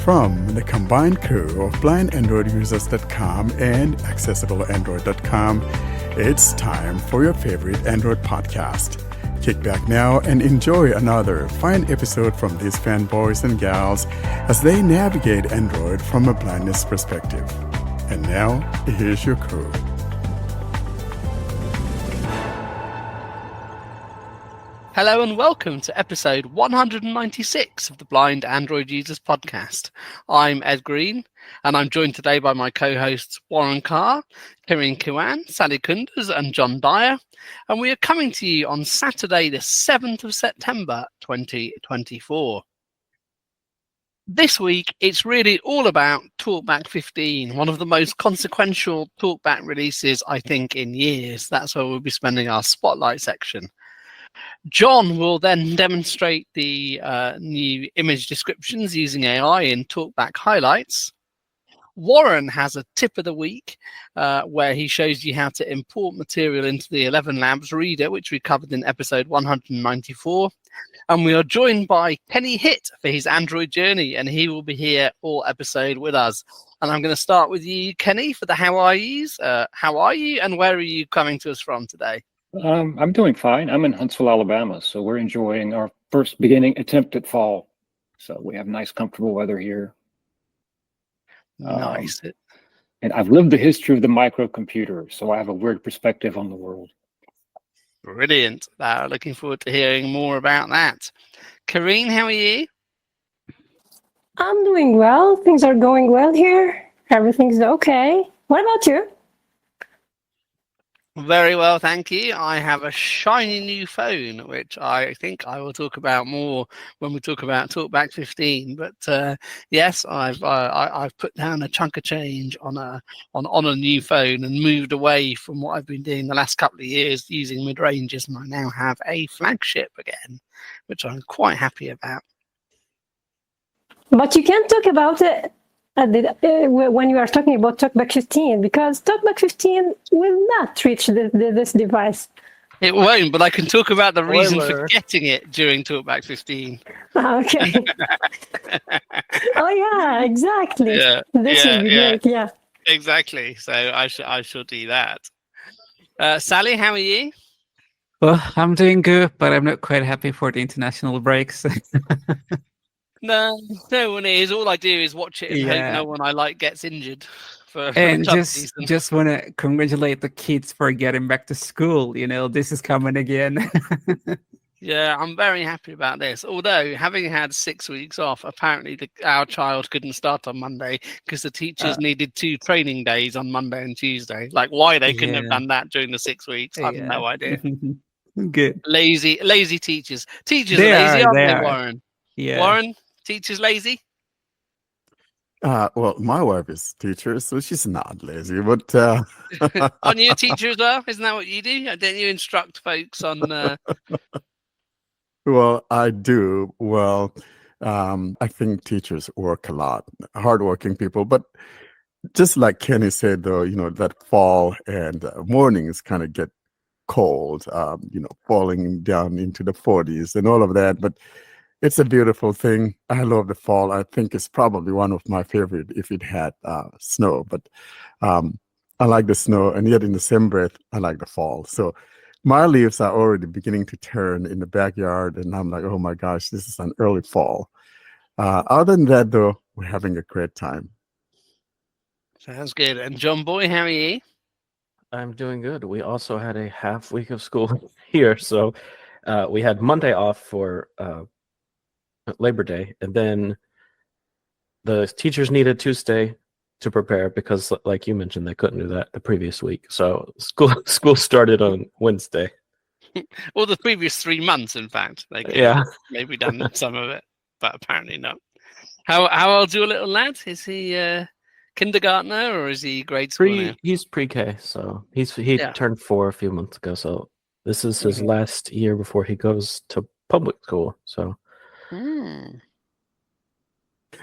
From the combined crew of blindandroidusers.com and accessibleandroid.com, it's time for your favorite Android podcast. Kick back now and enjoy another fine episode from these fanboys and gals as they navigate Android from a blindness perspective. And now, here's your crew. Hello and welcome to episode 196 of the Blind Android Users podcast. I'm Ed Green, and I'm joined today by my co-hosts Warren Carr, Kirin Kiwan, Sally Kunders, and John Dyer, and we are coming to you on Saturday, the 7th of September, 2024. This week, it's really all about TalkBack 15, one of the most consequential TalkBack releases, I think, in years. That's where we'll be spending our spotlight section. John will then demonstrate the new image descriptions using AI in TalkBack highlights. Warren has a tip of the week where he shows you how to import material into the ElevenLabs Reader, which we covered in episode 194. And we are joined by Kenny Hitt for his Android journey, and he will be here all episode with us. And I'm going to start with you, Kenny, for the how are yous. How are you, and where are you coming to us from today? I'm doing fine. I'm in Huntsville, Alabama, so we're enjoying our first beginning attempt at fall. So we have nice, comfortable weather here. Nice. And I've lived the history of the microcomputer, so I have a weird perspective on the world. Brilliant. Looking forward to hearing more about that. Kirin, how are you? I'm doing well. Things are going well here. Everything's okay. What about you? Very well, thank you. I have a shiny new phone, which I think I will talk about more when we talk about TalkBack 15. But yes, I've put down a chunk of change on a new phone and moved away from what I've been doing the last couple of years using mid-ranges, and I now have a flagship again, which I'm quite happy about. But you can't talk about it when you are talking about TalkBack 15, because TalkBack 15 will not reach this device. It won't, but I can talk about the reason for getting it during TalkBack 15. Okay. Oh yeah, exactly. Yeah, this will be great. Yeah. Exactly. So I shall do that. Sally, how are you? Well, I'm doing good, but I'm not quite happy for the international breaks. No one is. All I do is watch it and hope no one I like gets injured. And just want to congratulate the kids for getting back to school. You know, this is coming again. Yeah, I'm very happy about this. Although, having had 6 weeks off, apparently our child couldn't start on Monday because the teachers needed 2 training days on Monday and Tuesday. Like, why they couldn't have done that during the 6 weeks, I have no idea. Good. Lazy teachers. Teachers are lazy, aren't they, Warren? Yeah. Warren, teachers lazy? Well, my wife is a teacher, so she's not lazy, but... Aren't you a teacher as well? Isn't that what you do? Don't you instruct folks on... Well, I do. Well, I think teachers work a lot, hardworking people, but just like Kenny said, though, you know, that fall and mornings kind of get cold, falling down into the 40s and all of that, but it's a beautiful thing. I love the fall. I think it's probably one of my favorite if it had snow, but I like the snow, and yet in the same breath, I like the fall. So my leaves are already beginning to turn in the backyard, and I'm like, oh my gosh, this is an early fall. Other than that, though, we're having a great time. Sounds good. And John Boy, how are you? I'm doing good. We also had a half week of school here, so we had Monday off for Labor Day, and then the teachers needed Tuesday to prepare because, like you mentioned, they couldn't do that the previous week. So school started on Wednesday. Or the previous 3 months, in fact. They maybe done some of it, but apparently not. How old's your little lad? Is he kindergartner or is he grade school now? He's pre-K, so he turned 4 a few months ago. So this is his last year before he goes to public school. So.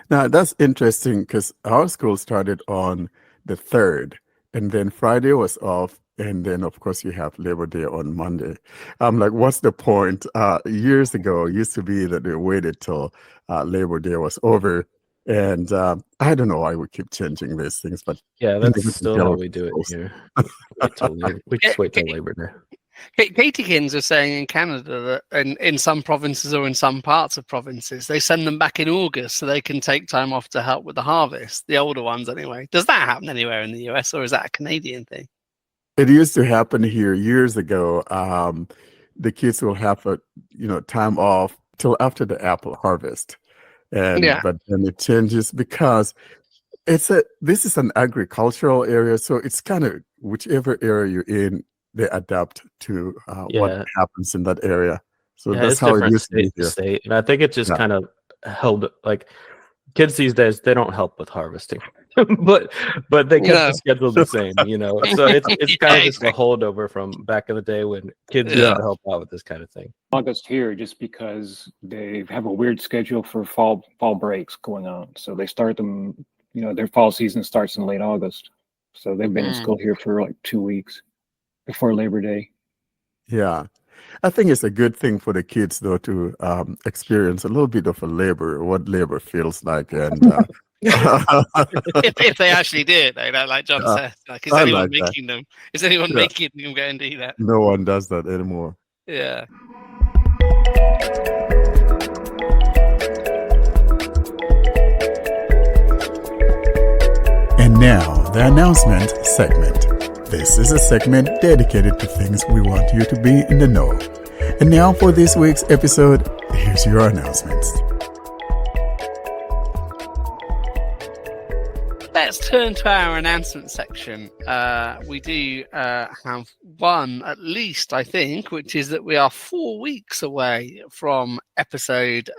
Now, that's interesting because our school started on the 3rd, and then Friday was off, and then, of course, you have Labor Day on Monday. I'm like, what's the point? Years ago, it used to be that they waited till Labor Day was over And I don't know why we keep changing these things, but Yeah, you that's never can still tell how if we it's do it close. here. We just wait till Labor Day. Katykins are saying in Canada that in some provinces or in some parts of provinces, they send them back in August so they can take time off to help with the harvest. The older ones, anyway. Does that happen anywhere in the US, or is that a Canadian thing? It used to happen here years ago. The kids will have time off till after the apple harvest, Yeah. but then it changes because this is an agricultural area, so it's kind of whichever area you're in, they adapt to what Yeah, happens in that area. So yeah, that's it's how it different used to be state to here. state, and I think it just Yeah. kind of held like kids these days. They don't help with harvesting, but they kept the No. schedule the same, So it's kind Yeah, of just a exactly. holdover from back in the day when kids used Yeah. to help out with this kind of thing. August here just because they have a weird schedule for fall breaks going on. So they start them, their fall season starts in late August. So they've been in school here for like 2 weeks before Labor Day. Yeah. I think it's a good thing for the kids, though, to experience a little bit of what labor feels like. And if they actually do it, though, like John says, like, is I anyone like that. making them? Is anyone Yeah. making them go and do that? No one does that anymore. Yeah. And now, the announcement segment. This is a segment dedicated to things we want you to be in the know. And now for this week's episode, here's your announcements. Let's turn to our announcement section. We do have one, at least, I think, which is that we are 4 weeks away from episode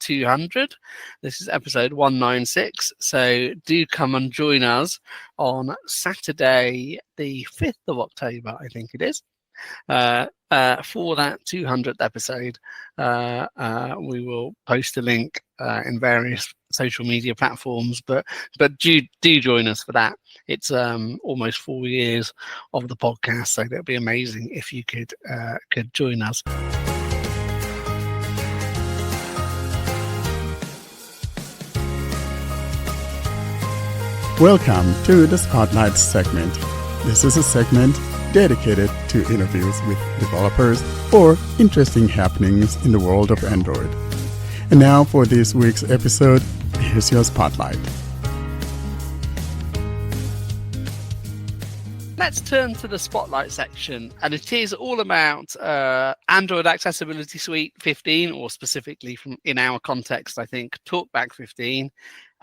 200. This is episode 196. So do come and join us on Saturday, the 5th of October, I think it is. For that 200th episode, we will post a link in various social media platforms, but do join us for that. It's almost 4 years of the podcast, so that'd be amazing if you could join us. Welcome to the Spotlight segment. This is a segment dedicated to interviews with developers or interesting happenings in the world of Android. And now for this week's episode, here's your Spotlight. Let's turn to the Spotlight section, and it is all about Android Accessibility Suite 15, or specifically in our context, I think, TalkBack 15.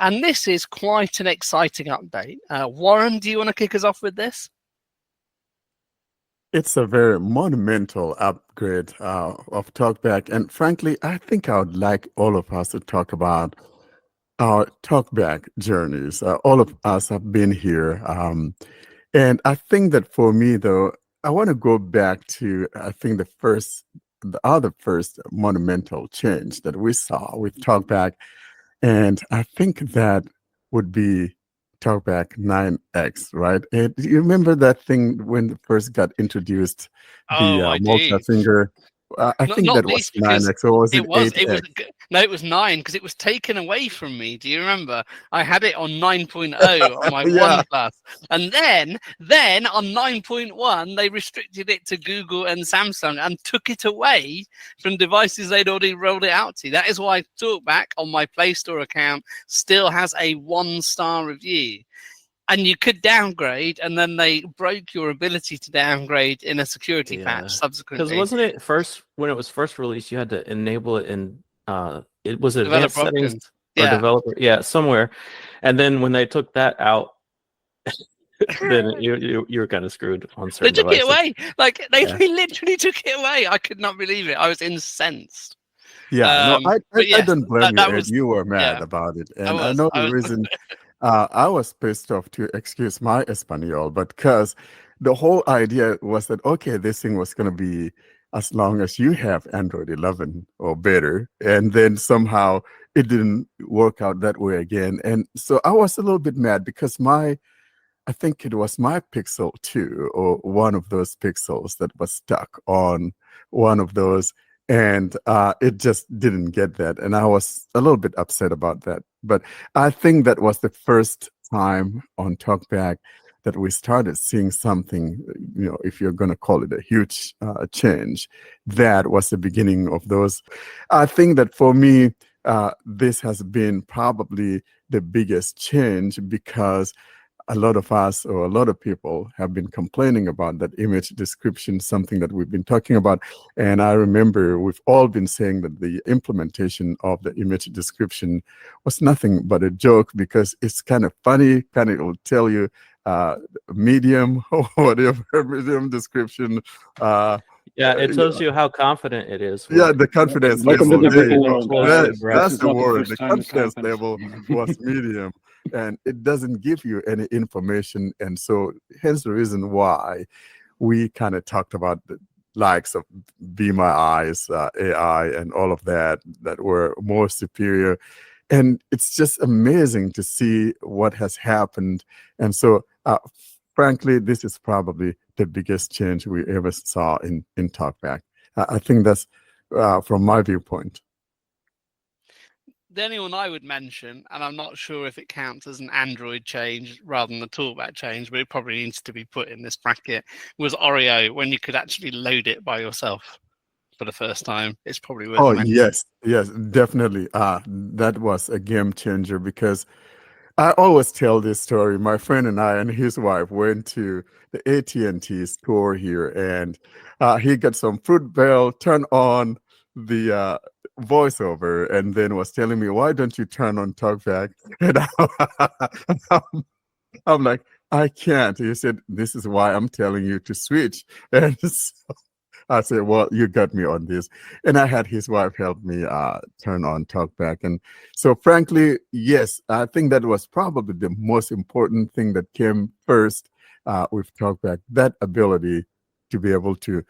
And this is quite an exciting update. Warren, do you want to kick us off with this? It's a very monumental upgrade of TalkBack. And frankly, I think I would like all of us to talk about our TalkBack journeys. All of us have been here. And I think that for me, though, I want to go back to, I think, the other first monumental change that we saw with TalkBack. And I think that would be TalkBack 9X, right? And do you remember that thing when it first got introduced, the I do. multi-finger? I think Not that was least because 9X, or was it it was 8X? it was 9, because it was taken away from me. Do you remember? I had it on 9.0 on my Yeah. OnePlus, and then on 9.1 they restricted it to Google and Samsung and took it away from devices they'd already rolled it out to. That is why TalkBack on my Play Store account still has a 1-star review. And you could downgrade, and then they broke your ability to downgrade in a security patch subsequently. Because wasn't it when it was first released, you had to enable it in it was advanced Developer settings options. or Yeah. developer, somewhere. And then when they took that out, then you were kind of screwed on certain They took devices. it away. Like they literally took it away. I could not believe it. I was incensed. Yeah, no, But I yes, don't blame that you, Ed. was- You were mad yeah. about it. I And I was. know the reason I was pissed off, to excuse my Espanol, but because the whole idea was that, okay, this thing was going to be as long as you have Android 11 or better. And then somehow it didn't work out that way again. And so I was a little bit mad because I think it was my Pixel 2 or one of those Pixels that was stuck on one of those and it just didn't get that, and I was a little bit upset about that. But I think that was the first time on TalkBack that we started seeing something, if you're going to call it a huge change. That was the beginning of those. I think that for me, this has been probably the biggest change, because a lot of us, or a lot of people, have been complaining about that image description, something that we've been talking about. And I remember we've all been saying that the implementation of the image description was nothing but a joke, because it's kind of funny, kind of will tell you medium or whatever, medium description. Yeah, it tells you how confident it is. Yeah, the confidence Welcome to level. the real world, guys. That's This is the not the word. first The time this confidence happens. level was medium, and it doesn't give you any information. And so hence the reason why we kind of talked about the likes of Be My Eyes, AI, and all of that were more superior. And it's just amazing to see what has happened. And so, frankly, this is probably the biggest change we ever saw in TalkBack. I think that's from my viewpoint. The only one I would mention, and I'm not sure if it counts as an Android change rather than a TalkBack change, but it probably needs to be put in this bracket, was Oreo, when you could actually load it by yourself for the first time. It's probably worth mentioning. Yes, definitely. That was a game changer, because I always tell this story. My friend and I and his wife went to the AT&T store here, and he got some fruit bell, turned on the voiceover, and then was telling me, "Why don't you turn on TalkBack?" And I'm like, "I can't." He said, "This is why I'm telling you to switch." And so I said, "Well, you got me on this." And I had his wife help me turn on TalkBack. And so, frankly, yes, I think that was probably the most important thing that came first with TalkBack, that ability to be able to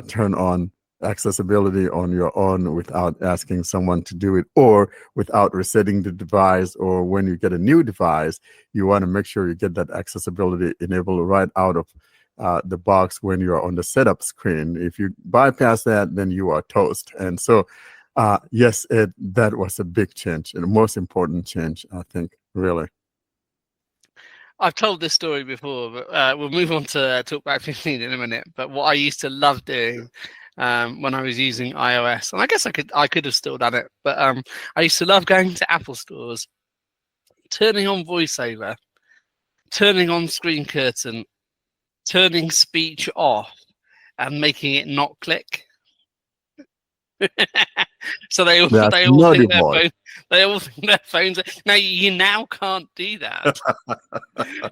turn on accessibility on your own without asking someone to do it, or without resetting the device. Or when you get a new device, you want to make sure you get that accessibility enabled right out of the box when you're on the setup screen. If you bypass that, then you are toast. And so, yes, that was a big change, and the most important change, I think, really. I've told this story before, but we'll move on to TalkBack 15 in a minute. But what I used to love doing when I was using iOS, and I guess I could have still done it, but I used to love going to Apple stores, turning on VoiceOver, turning on Screen Curtain, turning speech off, and making it not click. So they all think their phones. Now you now can't do that.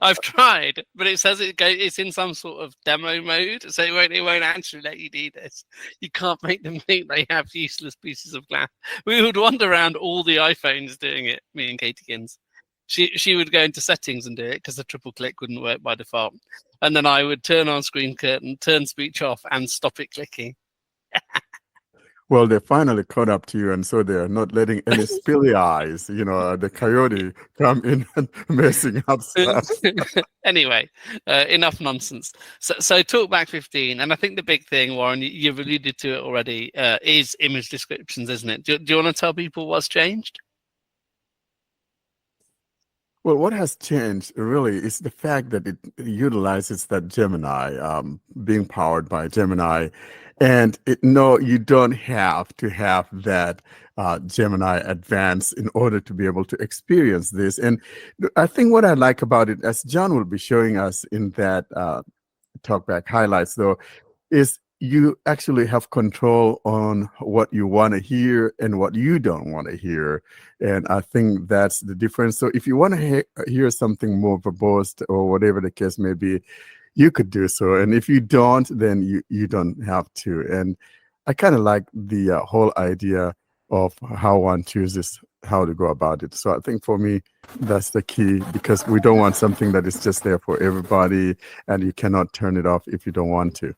I've tried, but it says it's in some sort of demo mode, so it won't actually let you do this. You can't make them think they have useless pieces of glass. We would wander around all the iPhones doing it, me and Katie Gins. She would go into settings and do it, because the triple click wouldn't work by default. And then I would turn on Screen Curtain, turn speech off, and stop it clicking. Well, they finally caught up to you, and so they're not letting any spilly eyes, the coyote, come in and messing up stuff. Anyway, enough nonsense. So TalkBack 15, and I think the big thing, Warren, you've alluded to it already, is image descriptions, isn't it? Do you want to tell people what's changed? Well, what has changed really is the fact that it utilizes that Gemini, being powered by Gemini. And you don't have to have that Gemini Advance in order to be able to experience this. And I think what I like about it, as John will be showing us in that TalkBack highlights, though, is you actually have control on what you want to hear and what you don't want to hear. And I think that's the difference. So if you want to hear something more verbose or whatever the case may be, you could do so. And if you don't, then you don't have to. And I kind of like the whole idea of how one chooses how to go about it. So I think for me, that's the key, because we don't want something that is just there for everybody, and you cannot turn it off if you don't want to.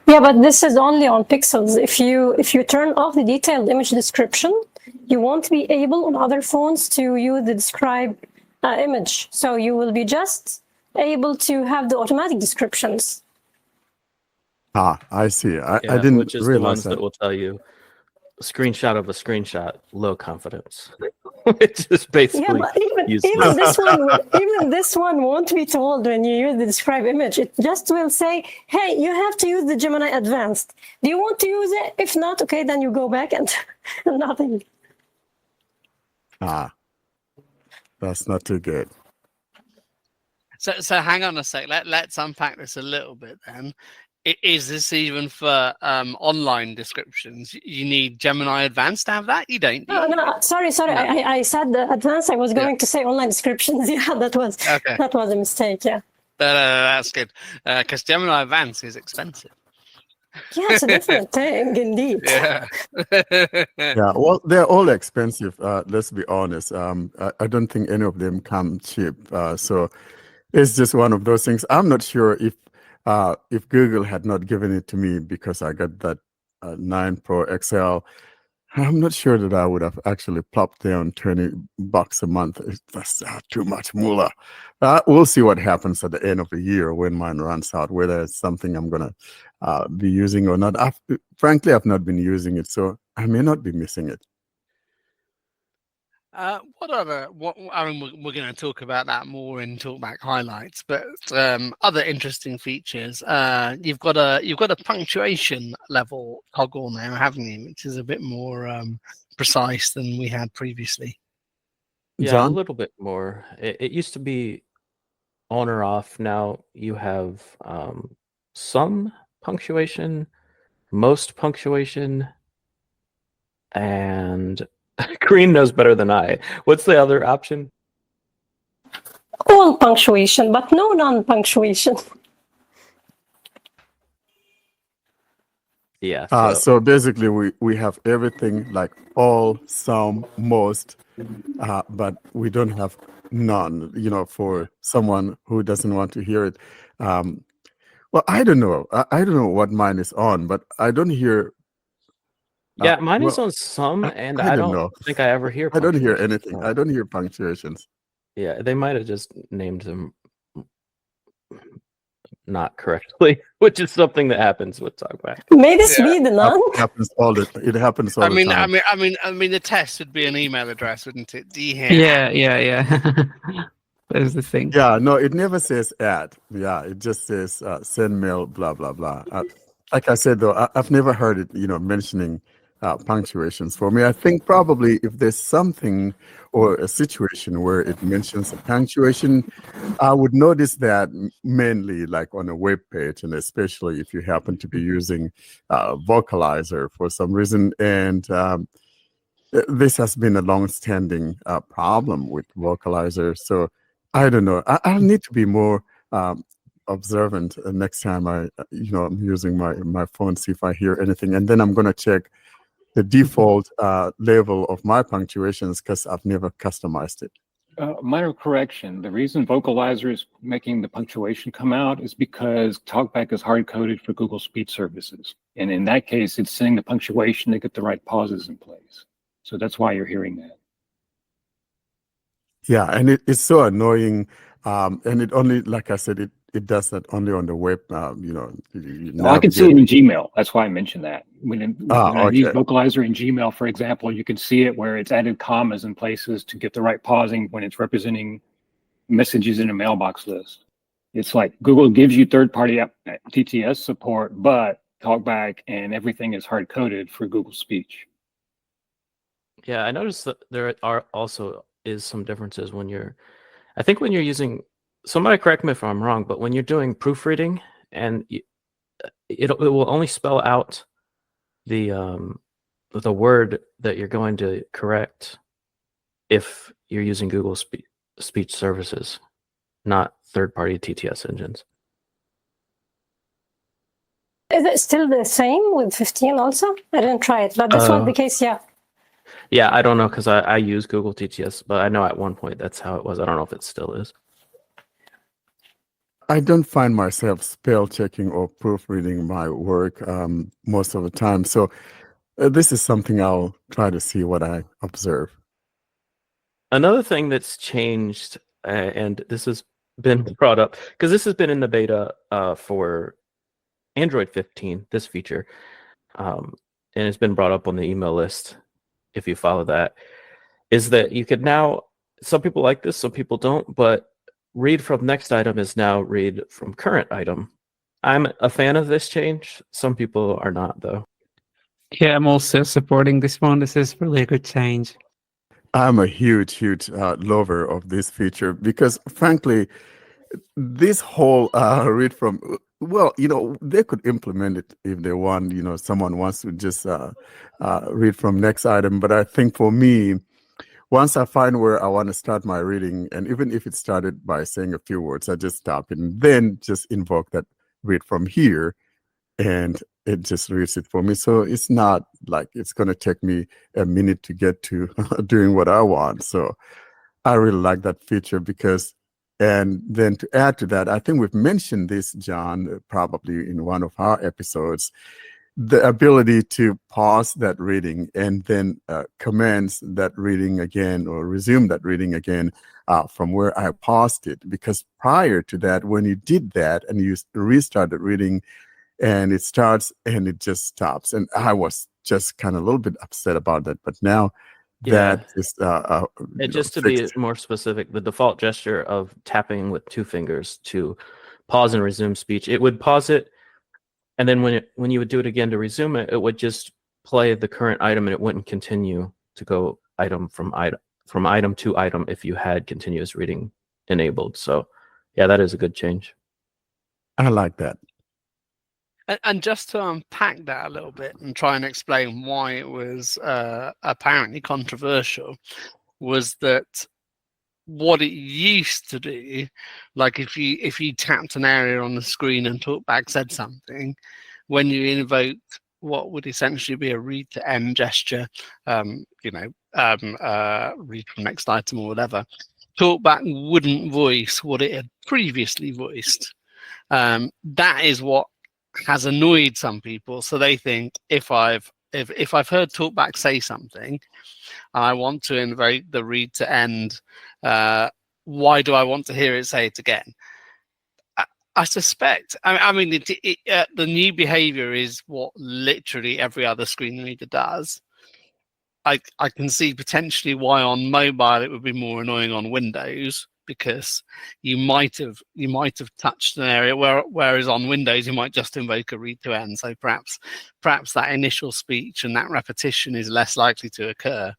Yeah, but this is only on Pixels. If you turn off the detailed image description, you won't be able on other phones to use the describe image. So you will be just able to have the automatic descriptions. I see. I didn't which is realize the ones that will tell you screenshot of a screenshot, low confidence, which is Yeah, basically but even useless. even this one won't be told when you use the describe image. It just will say, "Hey, you have to use the Gemini Advanced. Do you want to use it? If not, okay, then you go back and nothing." That's not too good. So hang on a sec. Let's unpack this a little bit then. Is this even for online descriptions? You need Gemini Advanced to have that? You don't. No, sorry. No. I said the advanced. I was Yeah. going to say online descriptions. Yeah, that was Okay. a mistake. Yeah. That's good. Because Gemini Advanced is expensive. Yeah, it's a different thing indeed. Yeah. Yeah, well, they're all expensive. Let's be honest. I don't think any of them come cheap. So it's just one of those things. I'm not sure if Google had not given it to me because I got that 9 Pro XL. I'm not sure that I would have actually plopped down $20 a month. That's too much moolah. We'll see what happens at the end of the year when mine runs out, whether it's something I'm going to be using or not. Frankly, I've not been using it, so I may not be missing it. We're going to talk about that more in TalkBack highlights, but other interesting features. You've got a punctuation level toggle now, haven't you? Which is a bit more precise than we had previously. Yeah, John? a little bit more. It used to be on or off. Now you have some punctuation, most punctuation, and Green knows better than I. What's the other option? All punctuation, but no non-punctuation. Yeah. So basically, we have everything like all, some, most, but we don't have none. For someone who doesn't want to hear it. Well, I don't know. I don't know what mine is on, but I don't hear. Yeah, mine is well, on some, and I I don't don't know. think I ever hear I don't hear punctuation, anything. so- I don't hear punctuations. Yeah, they might have just named them not correctly, which is something that happens with TalkBack. May this be the none? It happens all the time. I mean, the test would be an email address, wouldn't it? Yeah. That's the thing. Yeah, no, it never says add. Yeah, it just says send mail, blah, blah, blah. Like I said, though, I've never heard it, mentioning punctuations. For me, I think probably if there's something or a situation where it mentions a punctuation, I would notice that mainly like on a web page, and especially if you happen to be using Vocalizer for some reason. And this has been a long-standing problem with Vocalizer. So I don't know. I'll need to be more observant next time I'm using my phone, see if I hear anything, and then I'm going to check the default level of my punctuations because I've never customized it. Minor correction. The reason Vocalizer is making the punctuation come out is because TalkBack is hard-coded for Google Speech Services. And in that case, it's setting the punctuation to get the right pauses in place. So that's why you're hearing that. Yeah, and it's so annoying. And it only, like I said, it does that only on the web. I can see it in Gmail. That's why I mentioned that. When I use Vocalizer in Gmail, for example, you can see it where it's added commas in places to get the right pausing when it's representing messages in a mailbox list. It's like Google gives you third-party TTS support, but TalkBack and everything is hard-coded for Google Speech. Yeah, I noticed that there are also is some differences when you're using, somebody correct me if I'm wrong, but when you're doing proofreading and it will only spell out the word that you're going to correct if you're using Google Speech Services, not third-party TTS engines. Is it still the same with 15 also? I didn't try it, but this was the case, yeah. Yeah, I don't know because I use Google TTS, but I know at one point that's how it was. I don't know if it still is. I don't find myself spell checking or proofreading my work most of the time. So this is something I'll try to see what I observe. Another thing that's changed, and this has been brought up because this has been in the beta for Android 15, this feature, and it's been brought up on the email list if you follow that, is that you could now, some people like this, some people don't, but read from next item is now read from current item. I'm a fan of this change. Some people are not, though. Yeah, I'm also supporting this one. This is really a good change. I'm a huge lover of this feature because, frankly, this whole read from, well, they could implement it if they want. Someone wants to just read from next item. But I think for me, once I find where I want to start my reading, and even if it started by saying a few words, I just stop and then just invoke that read from here, and it just reads it for me. So it's not like it's going to take me a minute to get to doing what I want. So I really like that feature because, and then to add to that, I think we've mentioned this, John, probably in one of our episodes, the ability to pause that reading and then commence that reading again or resume that reading again from where I paused it. Because prior to that, when you did that and you restarted reading and it starts and it just stops, and I was just kind of a little bit upset about that. But now that is and just to be more specific, the default gesture of tapping with 2 fingers to pause and resume speech, it would pause it. And then when you would do it again to resume it, it would just play the current item and it wouldn't continue to go item from item to item if you had continuous reading enabled. So yeah, that is a good change. I like that. And just to unpack that a little bit and try and explain why it was apparently controversial, was that what it used to do, like if you tapped an area on the screen and TalkBack said something, when you invoked what would essentially be a read to end gesture, read from next item or whatever, TalkBack wouldn't voice what it had previously voiced. That is what has annoyed some people. So they think if I've heard TalkBack say something and I want to invoke the read to end, why do I want to hear it say it again? I suspect, the new behavior is what literally every other screen reader does. I can see potentially why on mobile it would be more annoying on Windows, because you might have touched an area whereas on Windows you might just invoke a read to end. So perhaps that initial speech and that repetition is less likely to occur.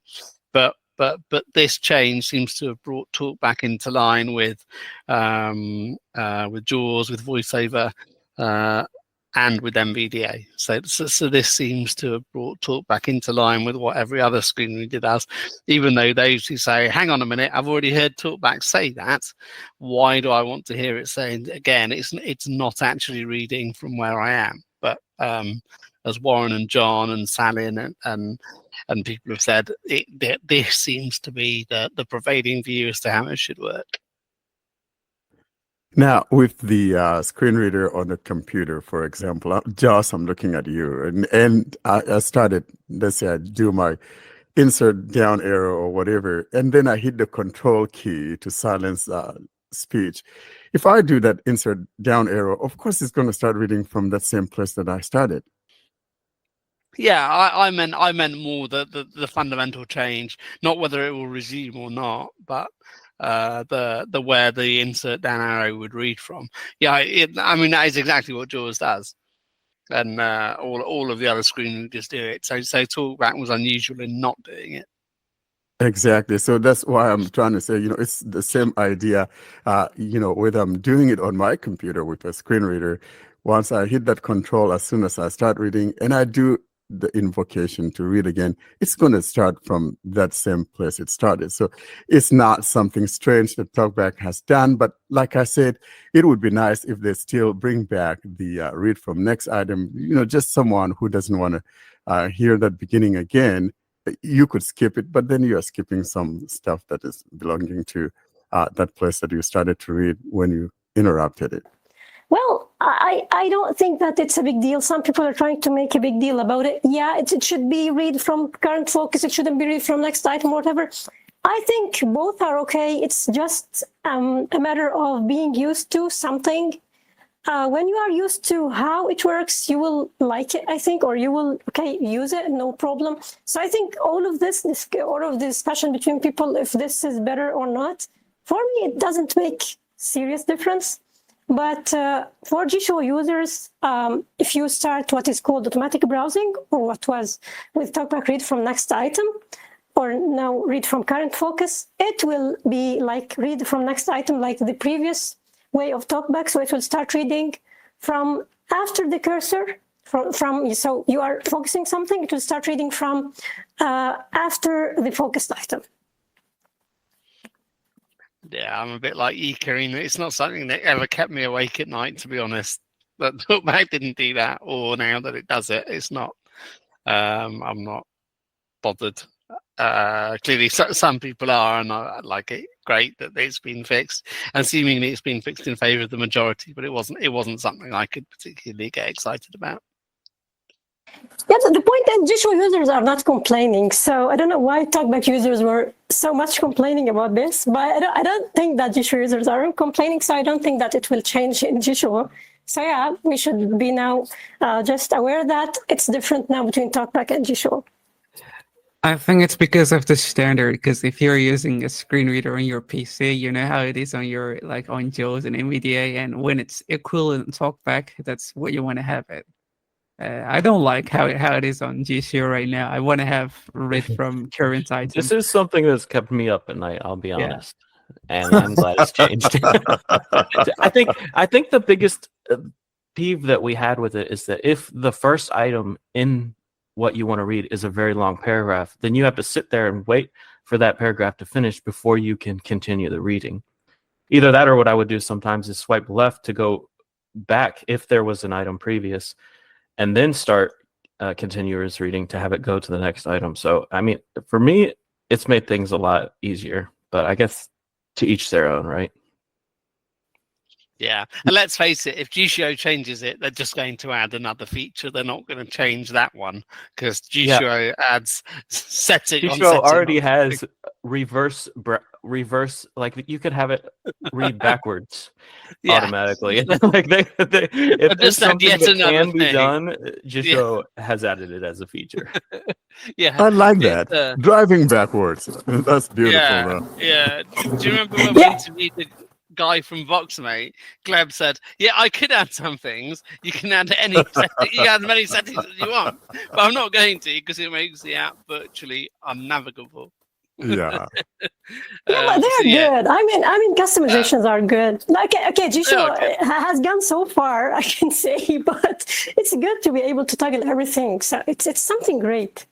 But this change seems to have brought TalkBack into line with JAWS, with VoiceOver, and with NVDA. So this seems to have brought TalkBack into line with what every other screen reader does, even though those who say, hang on a minute, I've already heard TalkBack say that, why do I want to hear it say it again? It's not actually reading from where I am. But as Warren and John and Sally and people have said, this seems to be the prevailing view as to how it should work. Now, with the screen reader on the computer, for example, Josh, I'm looking at you, and I started, let's say I do my insert down arrow or whatever, and then I hit the control key to silence speech. If I do that insert down arrow, of course, it's going to start reading from that same place that I started. Yeah, I meant more the fundamental change, not whether it will resume or not, but the where the insert down arrow would read from. Yeah, that is exactly what JAWS does, and all of the other screen readers do it. So TalkBack was unusual in not doing it. Exactly. So that's why I'm trying to say, it's the same idea. Whether I'm doing it on my computer with a screen reader, once I hit that control, as soon as I start reading, and I do the invocation to read again, it's going to start from that same place it started. So it's not something strange that TalkBack has done. But like I said, it would be nice if they still bring back the read from next item. Just someone who doesn't want to hear that beginning again, you could skip it, but then you are skipping some stuff that is belonging to that place that you started to read when you interrupted it. Well, I don't think that it's a big deal. Some people are trying to make a big deal about it. Yeah, it should be read from current focus. It shouldn't be read from next item, whatever. I think both are okay. It's just a matter of being used to something when you are used to how it works, you will like it, I think, or you will use it, no problem. So I think all of this discussion between people, if this is better or not, for me it doesn't make serious difference. But for GShow users, if you start what is called automatic browsing, or what was with TalkBack read from next item, or now read from current focus, it will be like read from next item like the previous way of TalkBack. So it will start reading from after the cursor, so you are focusing something, it will start reading from after the focused item. Yeah, I'm a bit like you, Karine. It's not something that ever kept me awake at night, to be honest. But TalkBack didn't do that, or now that it does it, it's not. I'm not bothered. Clearly, some people are, and I like it. Great that it's been fixed, and seemingly it's been fixed in favour of the majority. But it wasn't something I could particularly get excited about. Yeah, the point that GShow users are not complaining. So I don't know why TalkBack users were so much complaining about this, but I don't think that GShow users aren't complaining. So I don't think that it will change in GShow. So yeah, we should be now just aware that it's different now between TalkBack and GShow. I think it's because of the standard. Because if you're using a screen reader on your PC, you know how it is on your on JAWS and NVDA, and when it's equivalent TalkBack, that's what you want to have it. I don't like how it is on GShow right now. I want to have read from current item. This is something that's kept me up at night, I'll be honest. And I'm glad it's changed. I think the biggest peeve that we had with it is that if the first item in what you want to read is a very long paragraph, then you have to sit there and wait for that paragraph to finish before you can continue the reading. Either that, or what I would do sometimes is swipe left to go back if there was an item previous, and then start continuous reading to have it go to the next item. So, I mean, for me, it's made things a lot easier, but I guess to each their own, right? Yeah, and let's face it, if GShow changes it, they're just going to add another feature. They're not going to change that one, because GShow adds setting. GShow already has reverse, like you could have it read backwards automatically. Like if there's something that can be done, GShow has added it as a feature. I like that. Driving backwards. That's beautiful, though. Yeah. Do you remember when we interviewed the guy from VoxMate? Gleb said, "Yeah, I could add some things. You can add you can add as many settings as you want, but I'm not going to, because it makes the app virtually unnavigable." Yeah. But they're good. I mean, customizations are good. Like, GShow has gone so far, I can say, but it's good to be able to toggle everything. So it's something great.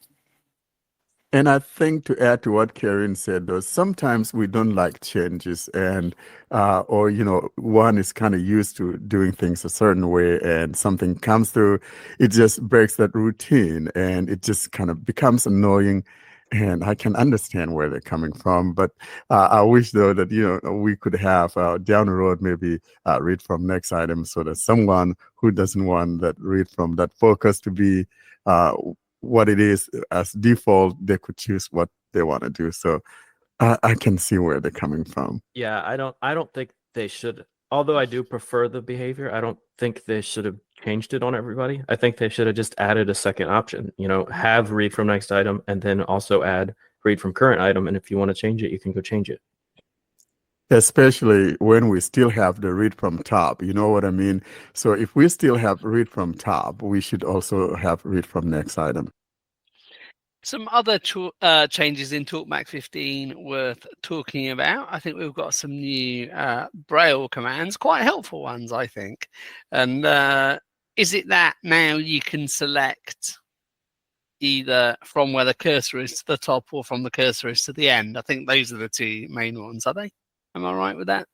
And I think to add to what Karine said, though, sometimes we don't like changes, and or one is kind of used to doing things a certain way, and something comes through, it just breaks that routine, and it just kind of becomes annoying. And I can understand where they're coming from, but I wish, though, that we could have down the road maybe read from next item, so that someone who doesn't want that read from that focus to be what it is as default, they could choose what they want to do. So I can see where they're coming from. Yeah, I don't think they should. Although I do prefer the behavior, I don't think they should have changed it on everybody. I think they should have just added a second option. Have read from next item, and then also add read from current item. And if you want to change it, you can go change it. Especially when we still have the read from top, you know what I mean? So if we still have read from top, we should also have read from next item. Some other changes in TalkBack 15 worth talking about. I think we've got some new Braille commands, quite helpful ones, I think. And is it that now you can select either from where the cursor is to the top or from the cursor is to the end? I think those are the two main ones, are they? Am I right with that?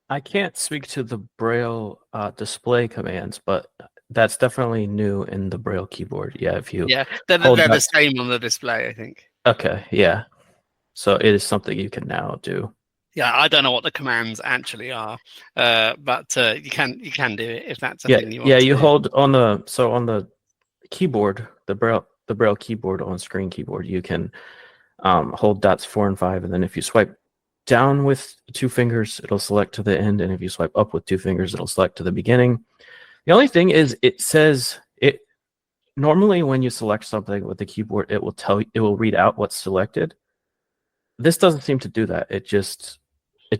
I can't speak to the Braille display commands, but that's definitely new in the Braille keyboard. Yeah, they're the same on the display, I think. Okay, yeah. So it is something you can now do. Yeah, I don't know what the commands actually are, but you can do it if that's a thing you want. Yeah, you hold on the keyboard, the Braille keyboard on screen keyboard, you can hold dots 4 and 5, and then if you swipe down with 2 fingers, it'll select to the end, and if you swipe up with 2 fingers, it'll select to the beginning. The only thing is, it says it normally when you select something with the keyboard, it will read out what's selected. This doesn't seem to do that. It just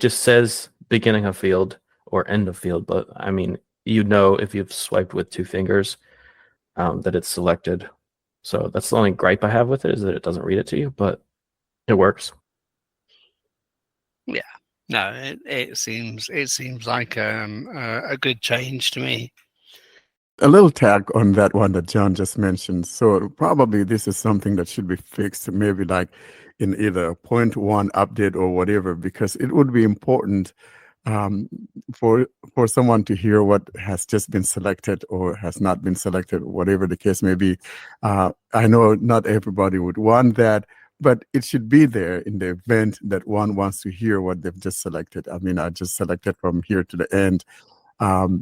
says beginning of field or end of field, but I mean, you know, if you've swiped with 2 fingers, that it's selected. So that's the only gripe I have with it, is that it doesn't read it to you, but it works. Yeah, no, it seems like a good change to me. A little tag on that one that John just mentioned. So probably this is something that should be fixed, maybe like in either 0.1 update or whatever, because it would be important for someone to hear what has just been selected or has not been selected, whatever the case may be. I know not everybody would want that, but it should be there in the event that one wants to hear what they've just selected. I mean, I just selected from here to the end,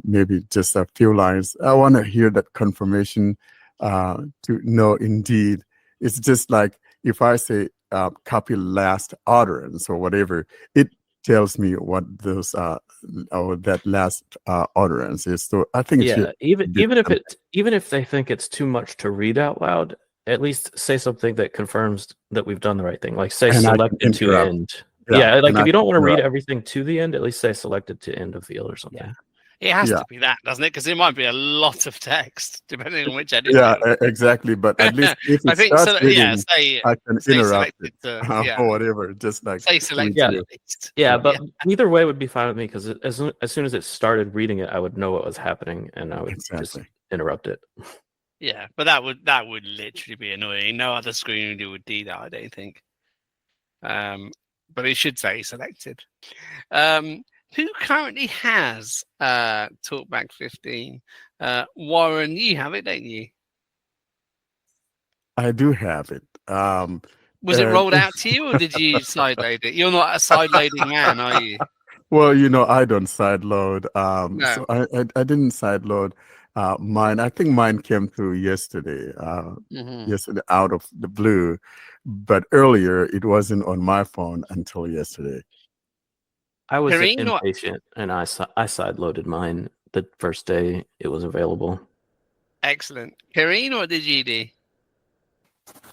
maybe just a few lines. I want to hear that confirmation to know indeed. It's just like if I say copy last utterance or whatever, it tells me what those or that last utterance is. So I think even if they think it's too much to read out loud, at least say something that confirms that we've done the right thing. Like say selected to end. Yeah, like if you don't want to read everything to the end, at least say selected to end of field or something. Yeah. It has to be that, doesn't it? Because it might be a lot of text, depending on which editor. Yeah, exactly. But at least if it starts reading, I can interrupt it or whatever. Just like say selected at least. Yeah, but either way would be fine with me, because as soon as it started reading it, I would know what was happening, and I would just interrupt it. Yeah, but that would literally be annoying. No other screen reader would do that, I don't think. But it should say selected. Who currently has TalkBack 15? Warren, you have it, don't you? I do have it. Was it rolled out to you, or did you sideload it? You're not a sideloading man, are you? Well, I don't sideload. No. So I didn't sideload mine. I think mine came through yesterday. Yesterday out of the blue, but earlier it wasn't on my phone until yesterday. I was impatient, and I sideloaded mine the first day it was available. Excellent. Karine, what did you do?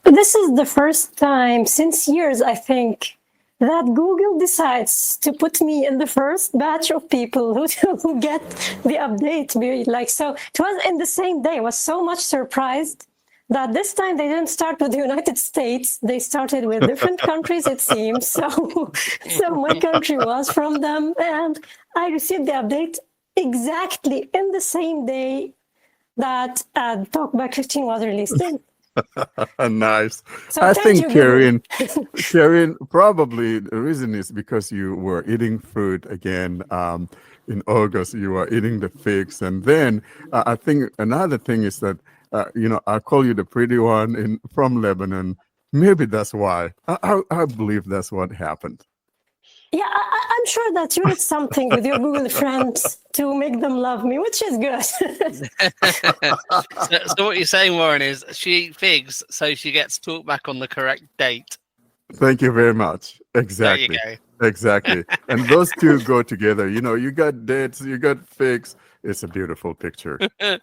This is the first time since years, I think, that Google decides to put me in the first batch of people who get the update. So it was in the same day. I was so much surprised that this time they didn't start with the United States. They started with different countries, it seems. So my country was from them. And I received the update exactly in the same day that TalkBack 15 was released in. Nice. So I think, Karine, probably the reason is because you were eating fruit again. In August, you were eating the figs. And then I think another thing is that I call you the pretty one from Lebanon. Maybe that's why. I believe that's what happened. Yeah, I'm sure that you did something with your Google friends to make them love me, which is good. So what you're saying, Warren, is she eats figs, so she gets TalkBack on the correct date. Thank you very much. Exactly. There you go. Exactly. And those two go together. You got dates, you got figs. It's a beautiful picture. Oh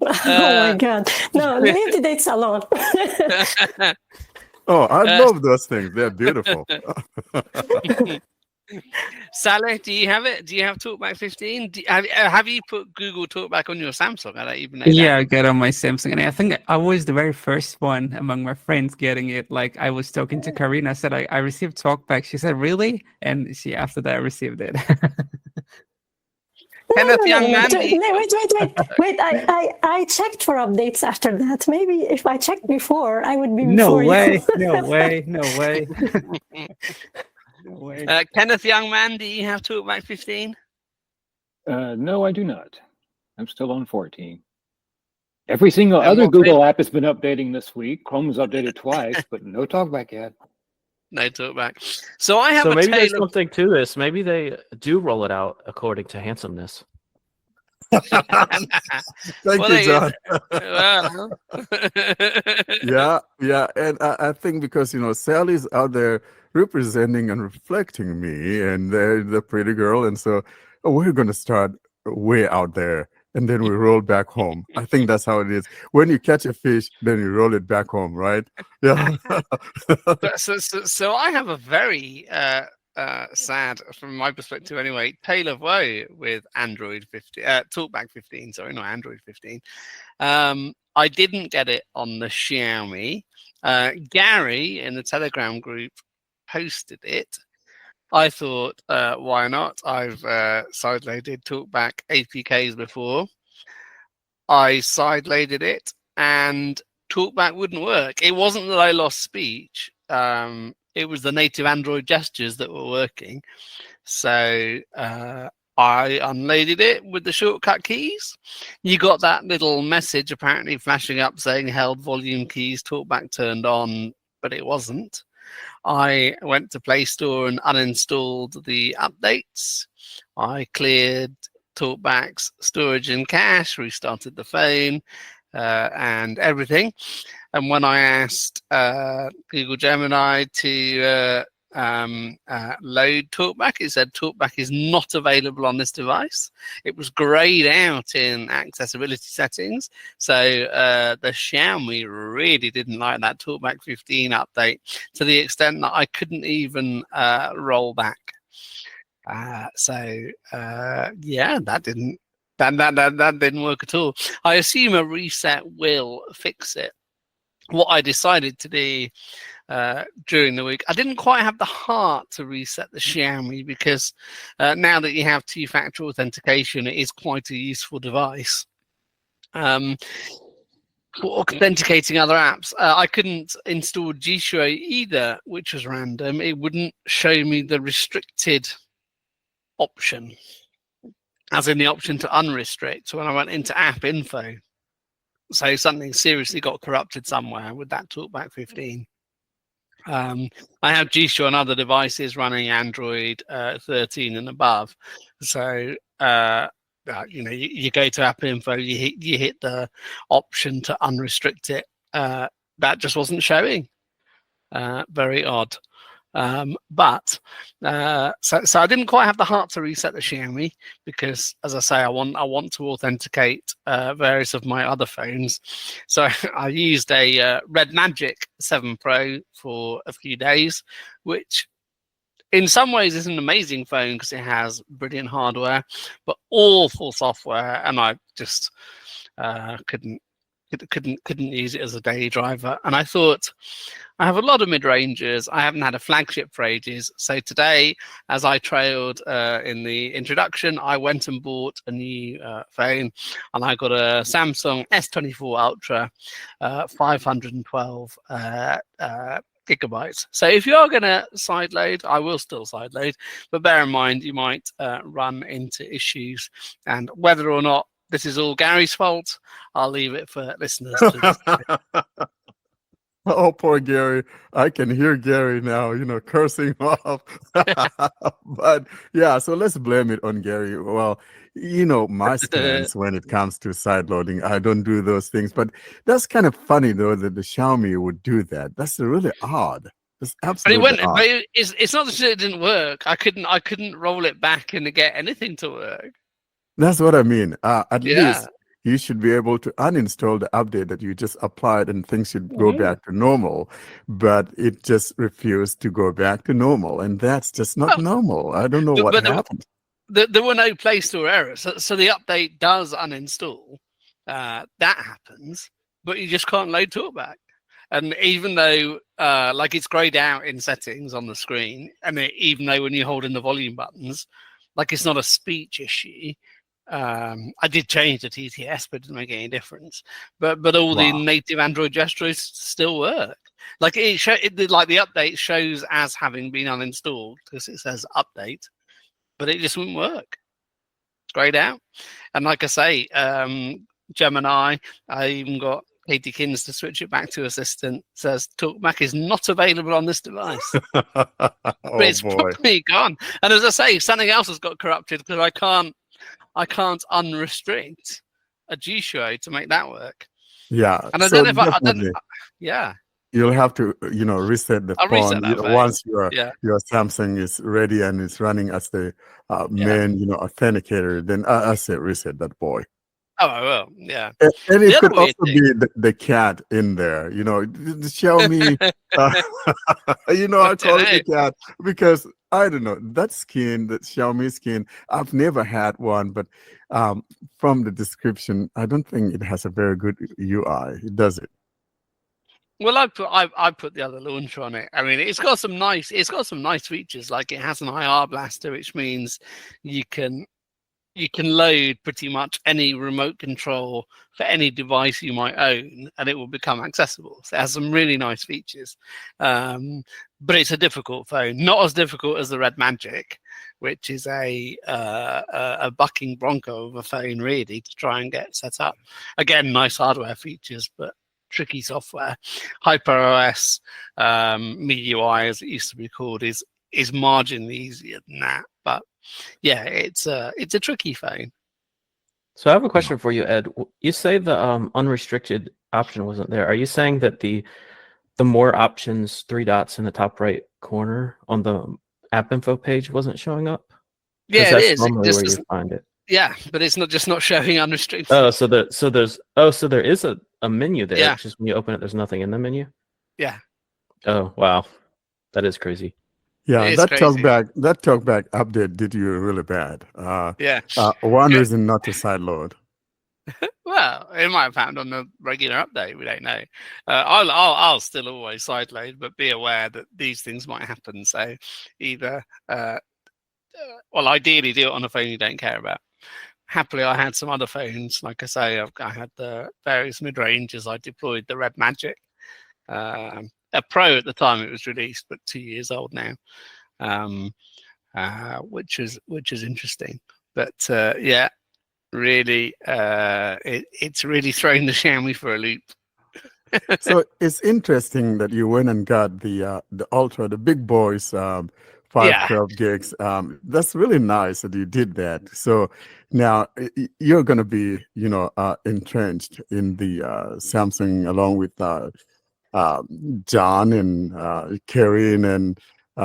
my God. No, leave the dates alone. Oh, I love those things. They're beautiful. Saleh, do you have it? Do you have TalkBack 15? Have you put Google TalkBack on your Samsung? I don't even know. Yeah, I got on my Samsung, and I think I was the very first one among my friends getting it. Like, I was talking to Karina, said I received TalkBack. She said, "Really?" And after that, I received it. Kenneth, young man. Wait! I checked for updates after that. Maybe if I checked before, I would be No before way! you. No way! No way! No way! Kenneth, young man, do you have TalkBack 15? No, I do not. I'm still on 14. Every single other Google app has been updating this week. Chrome's updated twice, but no TalkBack yet. No TalkBack. So I have. So maybe there's something to this. Maybe they do roll it out according to handsomeness. Thank you, John. Yeah, and I think because Sally's out there representing and reflecting me, and they're the pretty girl. And so we're going to start way out there, and then we roll back home. I think that's how it is. When you catch a fish, then you roll it back home, right? Yeah. So I have a very sad, from my perspective anyway, tale of woe with Android 15, TalkBack 15. Sorry, not Android 15. I didn't get it on the Xiaomi. Gary in the Telegram group posted it. I thought, why not? I've sideloaded TalkBack APKs before. I sideloaded it, and TalkBack wouldn't work. It wasn't that I lost speech. It was the native Android gestures that were working. So I unloaded it with the shortcut keys. You got that little message apparently flashing up saying held volume keys, TalkBack turned on, but it wasn't. I went to Play Store and uninstalled the updates. I cleared TalkBack's storage and cache, restarted the phone and everything. And when I asked Google Gemini to load TalkBack, it said TalkBack is not available on this device. It was grayed out in accessibility settings. So the Xiaomi really didn't like that TalkBack 15 update to the extent that I couldn't even roll back. Yeah, that didn't work at all. I assume a reset will fix it. What I decided to do during the week, I didn't quite have the heart to reset the Xiaomi because now that you have two-factor authentication, it is quite a useful device. For authenticating other apps, I couldn't install G Shui either, which was random. It wouldn't show me the restricted option, as in the option to unrestrict when I went into app info. So something seriously got corrupted somewhere with that TalkBack 15. I have G Shui on other devices running Android 13 and above. So you go to app info, you hit the option to unrestrict it. That just wasn't showing. Very odd. So I didn't quite have the heart to reset the Xiaomi because, as I say, I want to authenticate various of my other phones. So I used a Red Magic 7 Pro for a few days, which in some ways is an amazing phone because it has brilliant hardware, but awful software, and I just couldn't use it as a daily driver. And I thought, I have a lot of mid-rangers. I haven't had a flagship for ages. So today, as I trailed in the introduction, I went and bought a new phone, and I got a Samsung S24 Ultra, 512 gigabytes. So if you're going to sideload, I will still sideload, but bear in mind you might run into issues, and whether or not this is all Gary's fault, I'll leave it for listeners to Oh, poor Gary. I can hear Gary now, cursing off. But yeah, so let's blame it on Gary. Well, my stance when it comes to sideloading, I don't do those things. But that's kind of funny, though, that the Xiaomi would do that. That's really odd. It's absolutely odd. But it's not that it didn't work. I couldn't roll it back and get anything to work. That's what I mean. At least you should be able to uninstall the update that you just applied and things should go back to normal. But it just refused to go back to normal. And that's just not normal. I don't know what happened. There were no Play Store errors. So the update does uninstall. That happens. But you just can't load TalkBack. And even though it's grayed out in settings on the screen, and even though when you hold in the volume buttons, it's not a speech issue. I did change the TTS, but it didn't make any difference. But all the native Android gestures still work. The update shows as having been uninstalled because it says update, but it just wouldn't work. It's grayed out. And like I say, Gemini, I even got Katie Kins to switch it back to Assistant. Says TalkBack is not available on this device. But it's probably gone. And as I say, something else has got corrupted because I can't unrestrict a G Shui to make that work. Yeah. And I don't know if yeah. you'll have to, reset the I'll reset phone that phone. once your Yeah. Samsung is ready and it's running as the Yeah. main, authenticator. Then I say reset that boy. Oh, I will. Yeah. And The it other could weird also thing. be the cat in there. The Xiaomi. I I call it don't the cat because I don't know that skin, that Xiaomi skin. I've never had one, but from the description, I don't think it has a very good UI. Does it? Well, I put the other launcher on it. I mean, it's got some nice features. Like it has an IR blaster, which means you can load pretty much any remote control for any device you might own, and it will become accessible. So it has some really nice features. But it's a difficult phone, not as difficult as the Red Magic, which is a bucking bronco of a phone, really, to try and get set up. Again, nice hardware features, but tricky software. HyperOS, MIUI, as it used to be called, is marginally easier than that. But yeah, it's a tricky phone. So I have a question for you, Ed. You say the unrestricted option wasn't there. Are you saying that the more options 3 dots in the top right corner on the app info page wasn't showing up? Yeah, it that's is. It normally just where you doesn't. find it. Yeah, but it's not showing unrestricted. Oh, so there is a menu there. Yeah. It's just when you open it, there's nothing in the menu. Yeah. Oh wow, that is crazy. Yeah, It is that crazy. TalkBack update did you really bad. Yeah. One Yeah. reason not to sideload. Well, it might have happened on the regular update. We don't know. I'll still always sideload, but be aware that these things might happen. So either, well, ideally do it on a phone you don't care about. Happily, I had some other phones. Like I say, I had the various mid-ranges. I deployed the Red Magic, a Pro at the time it was released, but 2 years old now, which is interesting. But yeah, really, it's really thrown the Xiaomi for a loop. So it's interesting that you went and got the Ultra, the big boys, 512 gigs. That's really nice that you did that. So now you're going to be, entrenched in the Samsung along with John and Karen and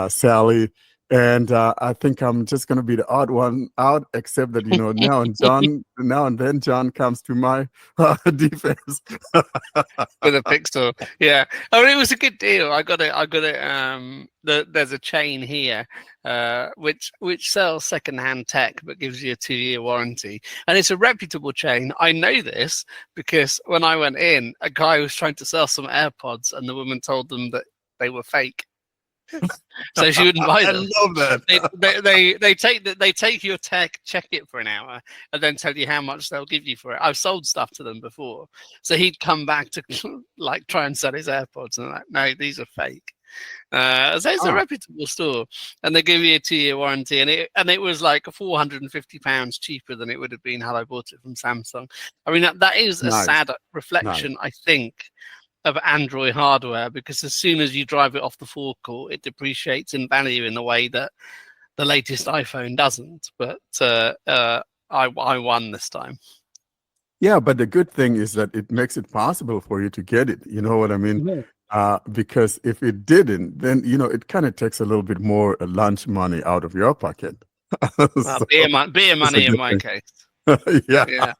Sally. And I think I'm just going to be the odd one out, except that, now and then John comes to my defense. With a Pixel. Yeah. I mean, it was a good deal. I got it. There's a chain here, which sells secondhand tech, but gives you a 2-year warranty. And it's a reputable chain. I know this because when I went in, a guy was trying to sell some AirPods and the woman told them that they were fake. So she wouldn't buy them. I love that. They take your tech, check it for an hour, and then tell you how much they'll give you for it. I've sold stuff to them before, so he'd come back to try and sell his AirPods, and no, these are fake. So it's a reputable store, and they give you a 2-year warranty, and it was like £450 cheaper than it would have been had I bought it from Samsung. I mean that is a sad reflection, I think, of Android hardware, because as soon as you drive it off the forecourt, it depreciates in value in the way that the latest iPhone doesn't. But I won this time. Yeah, but the good thing is that it makes it possible for you to get it. You know what I mean? Because if it didn't, then it kind of takes a little bit more lunch money out of your pocket. Well, beer money in my case. Yeah.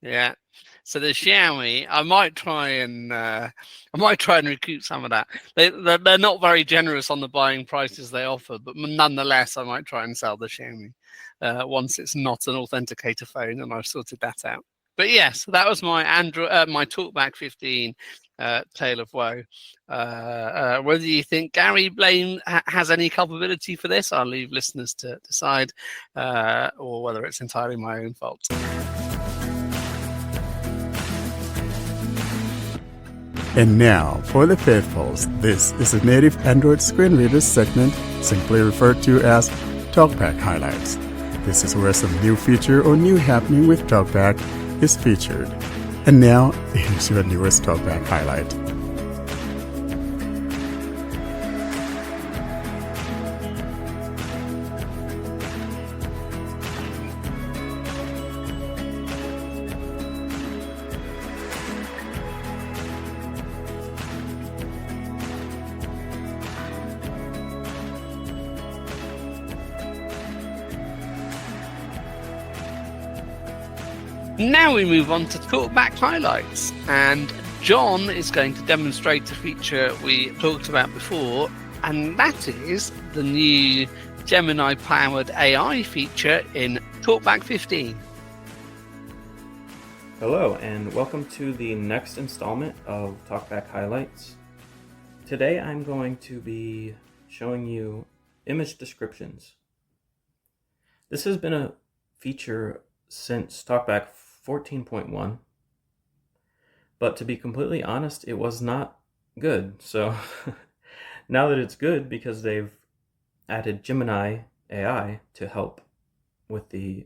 Yeah. So the Xiaomi, I might try and recoup some of that. They're not very generous on the buying prices they offer, but nonetheless, I might try and sell the Xiaomi once it's not an authenticator phone and I've sorted that out. But yes, that was my my TalkBack 15 tale of woe. Whether you think Gary Blaine has any culpability for this, I'll leave listeners to decide, or whether it's entirely my own fault. And now, for the faithfuls, this is a native Android screen reader segment, simply referred to as TalkBack Highlights. This is where some new feature or new happening with TalkBack is featured. And now, here's your newest TalkBack highlight. Now we move on to TalkBack highlights, and John is going to demonstrate a feature we talked about before, and that is the new Gemini-powered AI feature in TalkBack 15. Hello, and welcome to the next installment of TalkBack highlights. Today I'm going to be showing you image descriptions. This has been a feature since TalkBack 14.1, but to be completely honest, it was not good. So now that it's good because they've added Gemini AI to help with the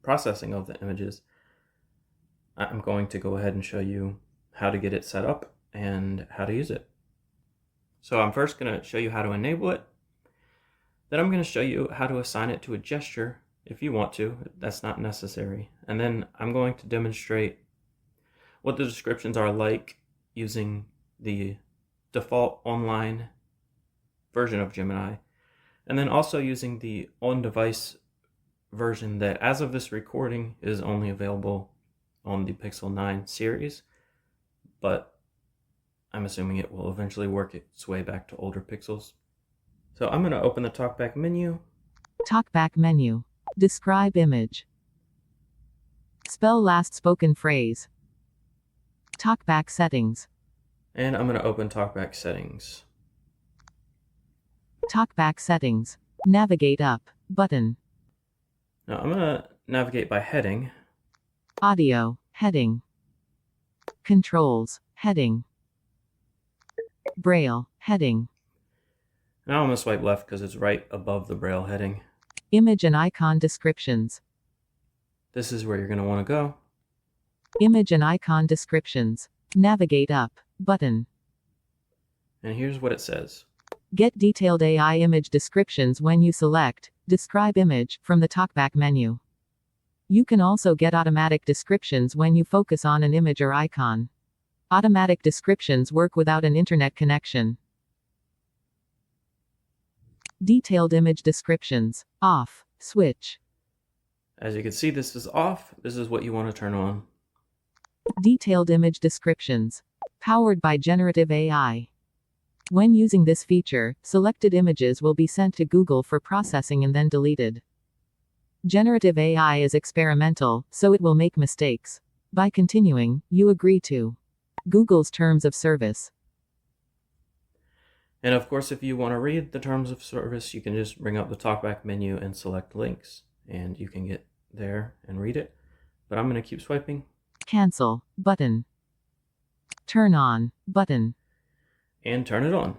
processing of the images, I'm going to go ahead and show you how to get it set up and how to use it. So I'm first going to show you how to enable it. Then I'm going to show you how to assign it to a gesture if you want to. That's not necessary. And then I'm going to demonstrate what the descriptions are like using the default online version of Gemini, and then also using the on-device version that, as of this recording, is only available on the Pixel 9 series, but I'm assuming it will eventually work its way back to older Pixels. So I'm going to open the TalkBack menu. TalkBack menu. Describe image. Spell last spoken phrase. TalkBack settings. And I'm going to open TalkBack settings. TalkBack settings. Navigate up button. Now I'm going to navigate by heading. Audio heading. Controls heading. Braille heading. Now I'm going to swipe left because it's right above the Braille heading. Image and icon descriptions. This is where you're going to want to go. Image and icon descriptions. Navigate up button. And here's what it says. Get detailed AI image descriptions when you select Describe Image from the TalkBack menu. You can also get automatic descriptions when you focus on an image or icon. Automatic descriptions work without an internet connection. Detailed image descriptions. Off. Switch. As you can see, this is off. This is what you want to turn on. Detailed image descriptions. Powered by generative AI. When using this feature, selected images will be sent to Google for processing and then deleted. Generative AI is experimental, so it will make mistakes. By continuing, you agree to Google's terms of service. And of course, if you want to read the terms of service, you can just bring up the TalkBack menu and select links, and you can get there and read it. But I'm going to keep swiping. Cancel button. Turn on button. And turn it on.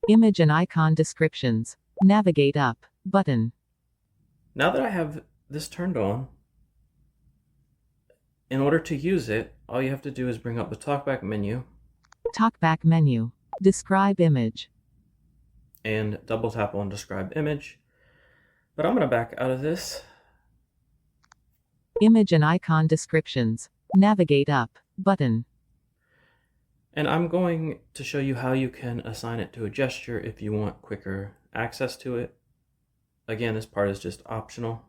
Image and icon descriptions. Navigate up button. Now that I have this turned on, in order to use it, all you have to do is bring up the TalkBack menu. TalkBack menu. Describe image. And double tap on Describe Image. But I'm going to back out of this. Image and icon descriptions. Navigate up button. And I'm going to show you how you can assign it to a gesture if you want quicker access to it. Again, this part is just optional.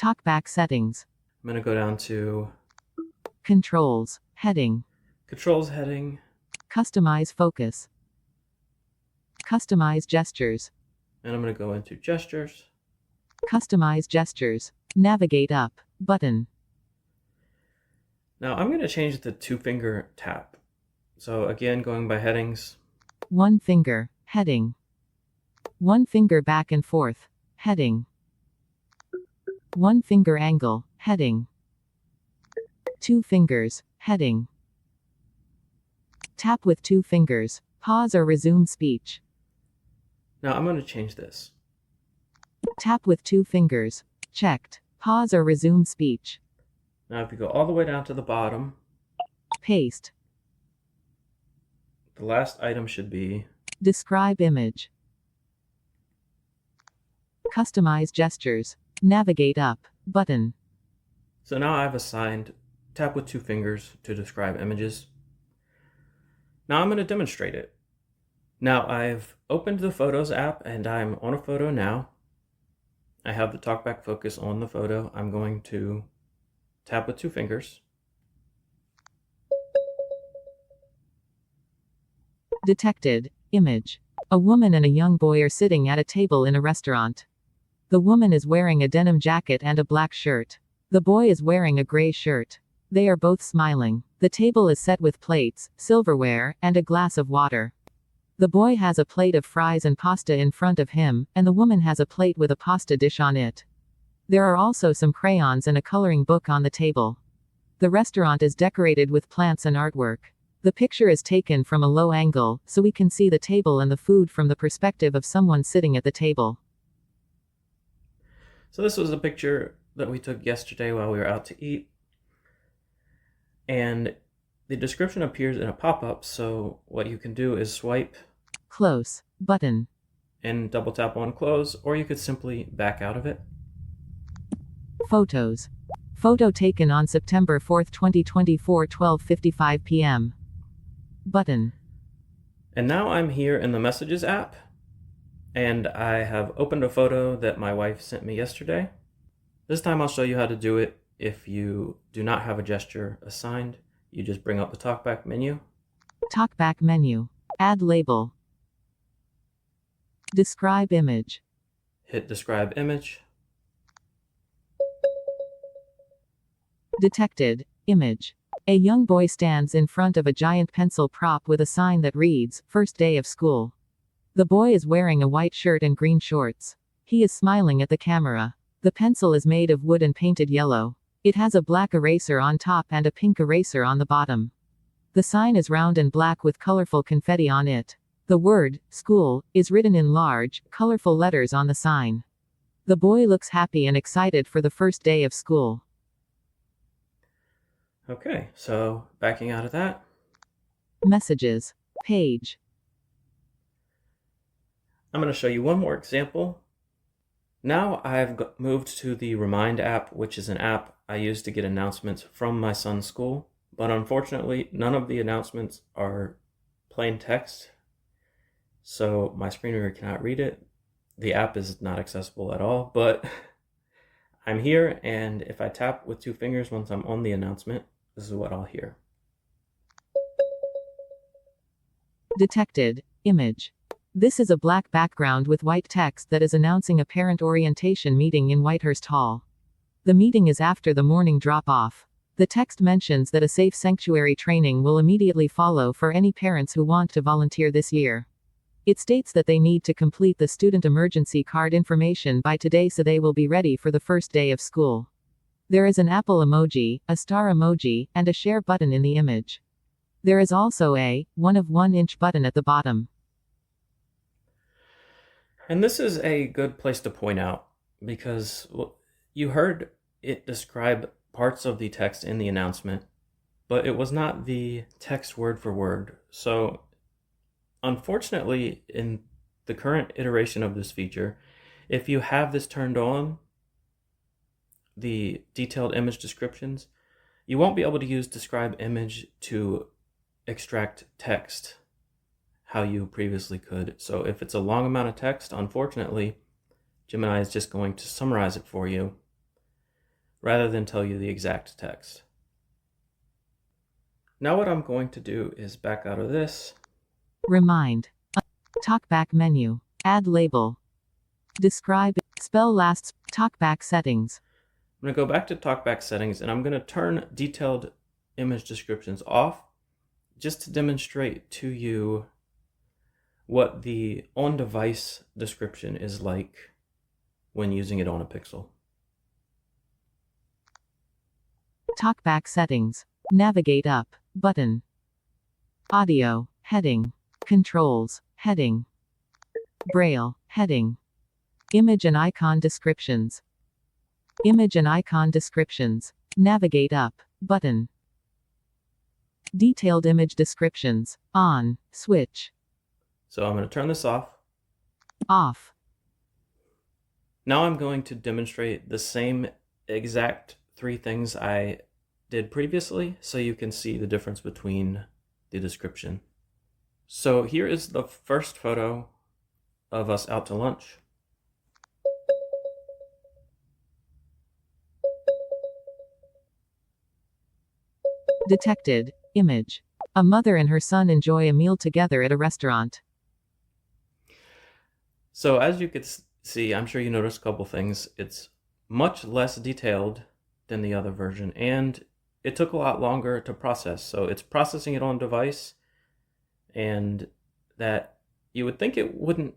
TalkBack settings. I'm going to go down to Controls heading. Controls heading. Customize focus. Customize gestures. And I'm going to go into Gestures. Customize gestures. Navigate up button. Now I'm going to change the 2-finger tap. So again, going by headings. 1 finger heading. 1 finger back and forth heading. 1 finger angle heading. 2 fingers heading. Tap with 2 fingers. Pause or resume speech. Now I'm going to change this. Tap with 2 fingers. Checked. Pause or resume speech. Now if you go all the way down to the bottom, Paste. the last item should be Describe image. Customize gestures. Navigate up button. So now I've assigned tap with 2 fingers to describe images. Now I'm going to demonstrate it. Now I've opened the Photos app and I'm on a photo now. I have the TalkBack focus on the photo. I'm going to tap with 2 fingers. Detected. Image. A woman and a young boy are sitting at a table in a restaurant. The woman is wearing a denim jacket and a black shirt. The boy is wearing a gray shirt. They are both smiling. The table is set with plates, silverware, and a glass of water. The boy has a plate of fries and pasta in front of him, and the woman has a plate with a pasta dish on it. There are also some crayons and a coloring book on the table. The restaurant is decorated with plants and artwork. The picture is taken from a low angle, so we can see the table and the food from the perspective of someone sitting at the table. So this was a picture that we took yesterday while we were out to eat. And the description appears in a pop-up, so what you can do is swipe Close button and double tap on close, or you could simply back out of it. Photos. Photo taken on September 4, 2024, 12:55 p.m. Button. And now I'm here in the Messages app, and I have opened a photo that my wife sent me yesterday. This time I'll show you how to do it if you do not have a gesture assigned. You just bring up the TalkBack menu. TalkBack menu. Add label. Describe image. Hit describe image. Detected. Image. A young boy stands in front of a giant pencil prop with a sign that reads, "First day of school." The boy is wearing a white shirt and green shorts. He is smiling at the camera. The pencil is made of wood and painted yellow. It has a black eraser on top and a pink eraser on the bottom. The sign is round and black with colorful confetti on it. The word, school, is written in large, colorful letters on the sign. The boy looks happy and excited for the first day of school. Okay, so backing out of that. Messages. Page. I'm going to show you one more example. Now I've moved to the Remind app, which is an app I use to get announcements from my son's school. But unfortunately, none of the announcements are plain text, so my screen reader cannot read it. The app is not accessible at all, but I'm here, and if I tap with 2 fingers once I'm on the announcement, this is what I'll hear. Detected. Image. This is a black background with white text that is announcing a parent orientation meeting in Whitehurst Hall. The meeting is after the morning drop-off. The text mentions that a safe sanctuary training will immediately follow for any parents who want to volunteer this year. It states that they need to complete the student emergency card information by today so they will be ready for the first day of school. There is an apple emoji, a star emoji, and a share button in the image. There is also a 1 of 1 inch button at the bottom. And this is a good place to point out, because you heard it describe parts of the text in the announcement, but it was not the text word for word. So unfortunately, in the current iteration of this feature, if you have this turned on, the detailed image descriptions, you won't be able to use describe image to extract text how you previously could. So if it's a long amount of text, unfortunately, Gemini is just going to summarize it for you rather than tell you the exact text. Now what I'm going to do is back out of this. Remind. TalkBack menu. Add label. Describe. Spell last. TalkBack settings. I'm going to go back to TalkBack settings, and I'm going to turn detailed image descriptions off just to demonstrate to you what the on-device description is like when using it on a Pixel. TalkBack settings. Navigate up. Button. Audio. Heading. Controls. Heading. Braille. Heading. Image and icon descriptions. Image and icon descriptions. Navigate up. Button. Detailed image descriptions. On. Switch. So I'm going to turn this off. Off. Now I'm going to demonstrate the same exact 3 things I did previously, so you can see the difference between the description. So here is the first photo of us out to lunch. Detected. Image. A mother and her son enjoy a meal together at a restaurant. So as you could see, I'm sure you noticed a couple things. It's much less detailed than the other version, and it took a lot longer to process. So it's processing it on device, and that you would think it wouldn't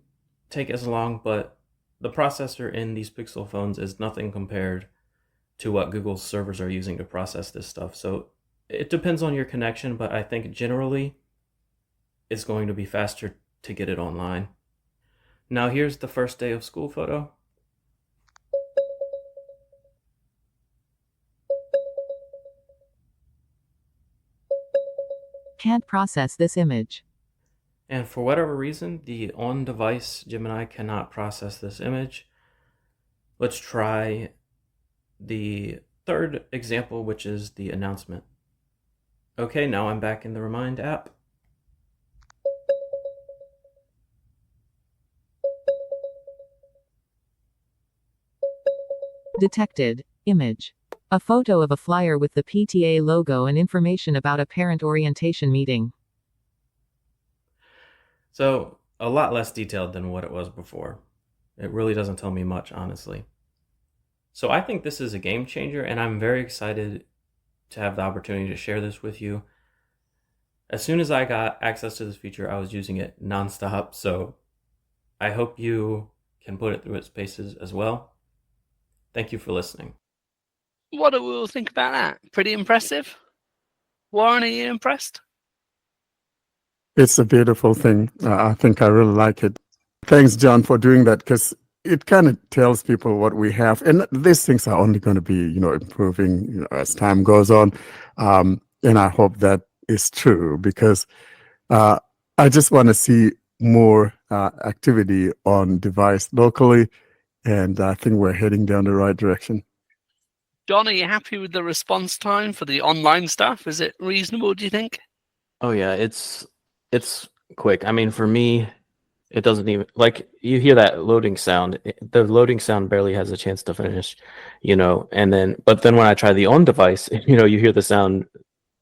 take as long, but the processor in these Pixel phones is nothing compared to what Google's servers are using to process this stuff. So it depends on your connection, but I think generally it's going to be faster to get it online. Now here's the first day of school photo. Can't process this image. And for whatever reason, the on-device Gemini cannot process this image. Let's try the third example, which is the announcement. Okay, now I'm back in the Remind app. Detected. Image. A photo of a flyer with the PTA logo and information about a parent orientation meeting. So a lot less detailed than what it was before. It really doesn't tell me much, honestly. So I think this is a game changer, and I'm very excited to have the opportunity to share this with you. As soon as I got access to this feature, I was using it nonstop, so I hope you can put it through its paces as well. Thank you for listening. What do we all think about that? Pretty impressive? Warren, are you impressed? It's a beautiful thing. I think I really like it. Thanks, John, for doing that, because it kind of tells people what we have, and these things are only going to be, improving, as time goes on. And I hope that is true, because I just want to see more activity on device locally, and I think we're heading down the right direction. John, are you happy with the response time for the online stuff? Is it reasonable, do you think? Oh yeah, it's quick. I mean, for me, it doesn't even, like, you hear that loading sound. The loading sound barely has a chance to finish, but then when I try the on device, you hear the sound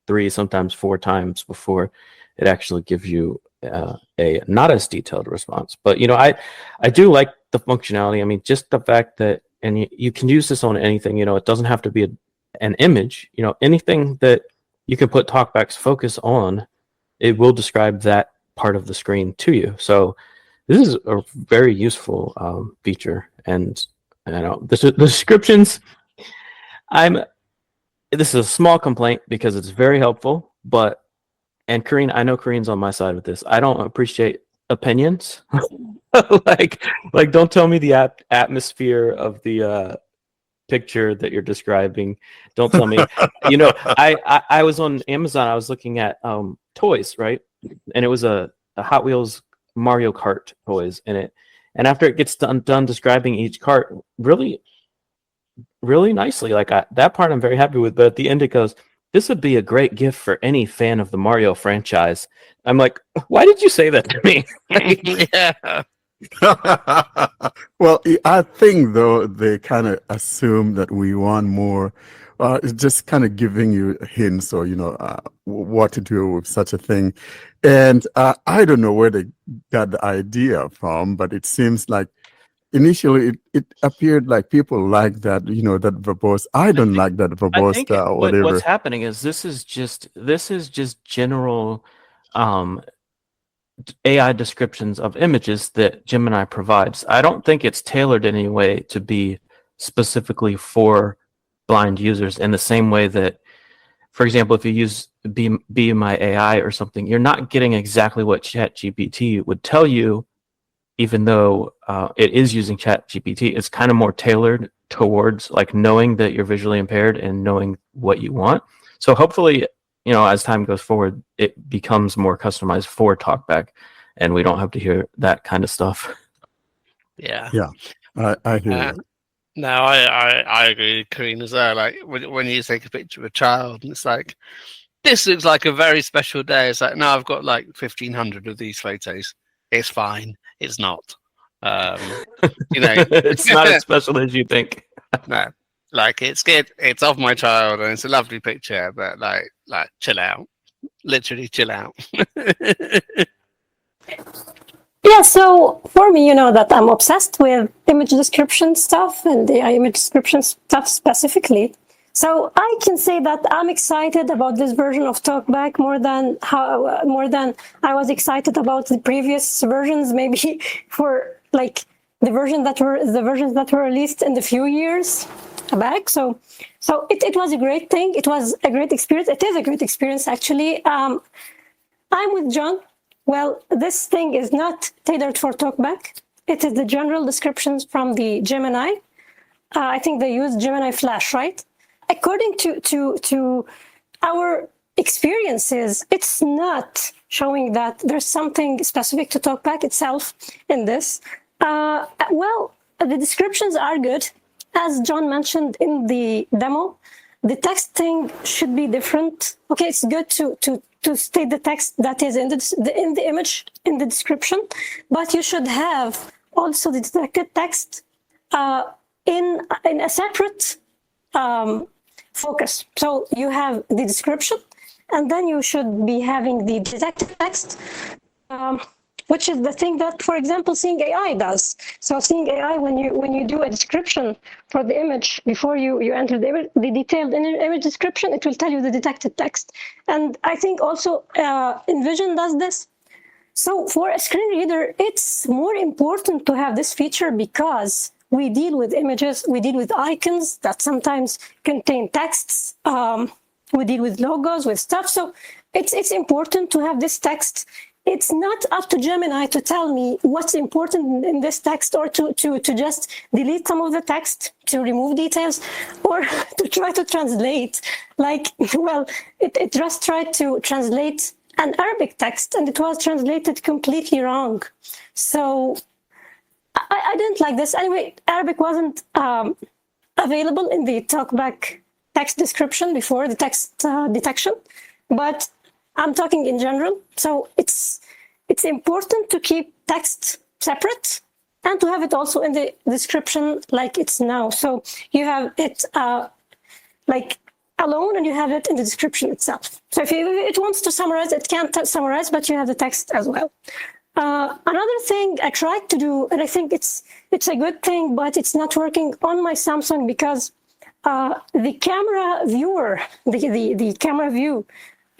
3, sometimes 4 times before it actually gives you a not as detailed response. But I do like the functionality. I mean, just the fact that, and you can use this on anything. It doesn't have to be an image. Anything that you can put TalkBack's focus on, it will describe that part of the screen to you. So this is a very useful feature. And the descriptions, this is a small complaint because it's very helpful, and Karine, I know Karine's on my side with this. I don't appreciate opinions. like don't tell me the atmosphere of the picture that you're describing. Don't tell me. I was on Amazon. I was looking at toys, right? And it was a Hot Wheels Mario Kart toys in it. And after it gets done describing each cart, really, really nicely, that part I'm very happy with. But at the end, it goes, "This would be a great gift for any fan of the Mario franchise." I'm like, why did you say that to me? Yeah. Well, I think, though, they kind of assume that we want more. It's just kind of giving you hints, or what to do with such a thing. And I don't know where they got the idea from, but it seems like initially it appeared like people like that, that verbose. I don't like that verbose, I think whatever. what's happening is this is just general AI descriptions of images that Gemini provides. I don't think it's tailored in any way to be specifically for blind users, in the same way that, for example, if you use Be My AI or something, you're not getting exactly what ChatGPT would tell you, even though it is using ChatGPT. It's kind of more tailored towards knowing that you're visually impaired and knowing what you want. So hopefully, as time goes forward, it becomes more customized for TalkBack, and we don't have to hear that kind of stuff. Yeah. Yeah, I hear you. No, I agree with Karine as well. Like when you take a picture of a child and it's like, this looks like a very special day. It's like, no, I've got 1,500 of these photos. It's fine. It's not. It's not as special as you think. No. Like it's good. It's of my child, and it's a lovely picture. But like chill out. Literally, chill out. Yeah, so for me, you know that I'm obsessed with image description stuff and AI image description stuff specifically. So I can say that I'm excited about this version of TalkBack more than I was excited about the previous versions, maybe for like the versions that were released in the few years back. So it was a great thing. It was a great experience. It is a great experience actually. I'm with John. Well, this thing is not tailored for TalkBack. It is the general descriptions from the Gemini. I think they use Gemini Flash, right? According to our experiences, it's not showing that there's something specific to TalkBack itself in this. Well, the descriptions are good. As John mentioned in the demo, the text thing should be different. Okay, it's good to state the text that is in the image in the description, but you should have also the detected text in a separate focus. So you have the description, and then you should be having the detected text, which is the thing that, for example, Seeing AI does. So Seeing AI, when you do a description for the image before you enter the detailed image description, it will tell you the detected text. And I think also InVision does this. So for a screen reader, it's more important to have this feature because we deal with images, we deal with icons that sometimes contain texts, we deal with logos, with stuff. So it's important to have this text. It's not up to Gemini to tell me what's important in this text, or to just delete some of the text, to remove details, or to try to translate. Like, well, it just tried to translate an Arabic text, and it was translated completely wrong. So I didn't like this. Anyway, Arabic wasn't available in the TalkBack text description before the text detection, but I'm talking in general. So it's important to keep text separate and to have it also in the description like it's now. So you have it like alone, and you have it in the description itself. So if it wants to summarize, it can summarize, but you have the text as well. Another thing I tried to do, and I think it's a good thing, but it's not working on my Samsung because the camera viewer, the camera view,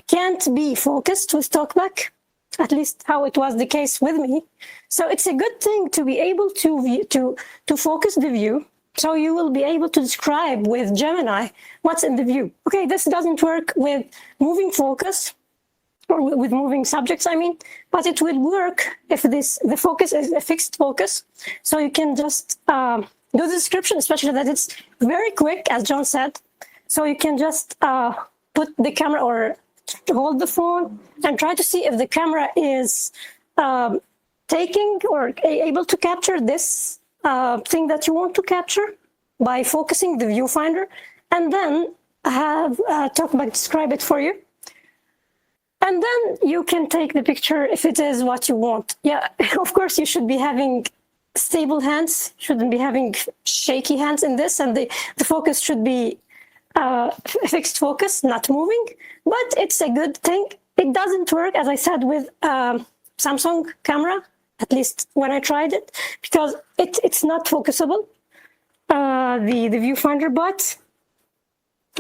can't be focused with TalkBack, at least how it was the case with me. So it's a good thing to be able to focus the view. So you will be able to describe with Gemini what's in the view. Okay, this doesn't work with moving focus, or with moving subjects, I mean, but it will work if the focus is a fixed focus. So you can just do the description, especially that it's very quick, as John said. So you can just put the camera or hold the phone and try to see if the camera is taking or able to capture this thing that you want to capture by focusing the viewfinder, and then have TalkBack describe it for you. And then you can take the picture if it is what you want. Yeah, of course, you should be having stable hands, shouldn't be having shaky hands in this, and the focus should be fixed focus, not moving. But it's a good thing. It doesn't work, as I said, with Samsung camera, at least when I tried it, because it's not focusable, the viewfinder, but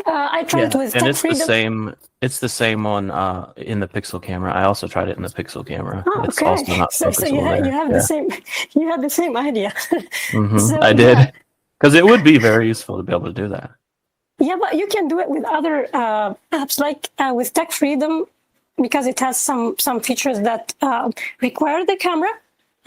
I tried with and Tech it's Freedom. the same. It's the same on in the Pixel camera. I also tried it in the Pixel camera. Oh, It's okay. also not So focusable you there. have the same. You had the same idea. So, I did, because it would be very useful to be able to do that. Yeah, but you can do it with other apps, like with Tech Freedom, because it has some features that require the camera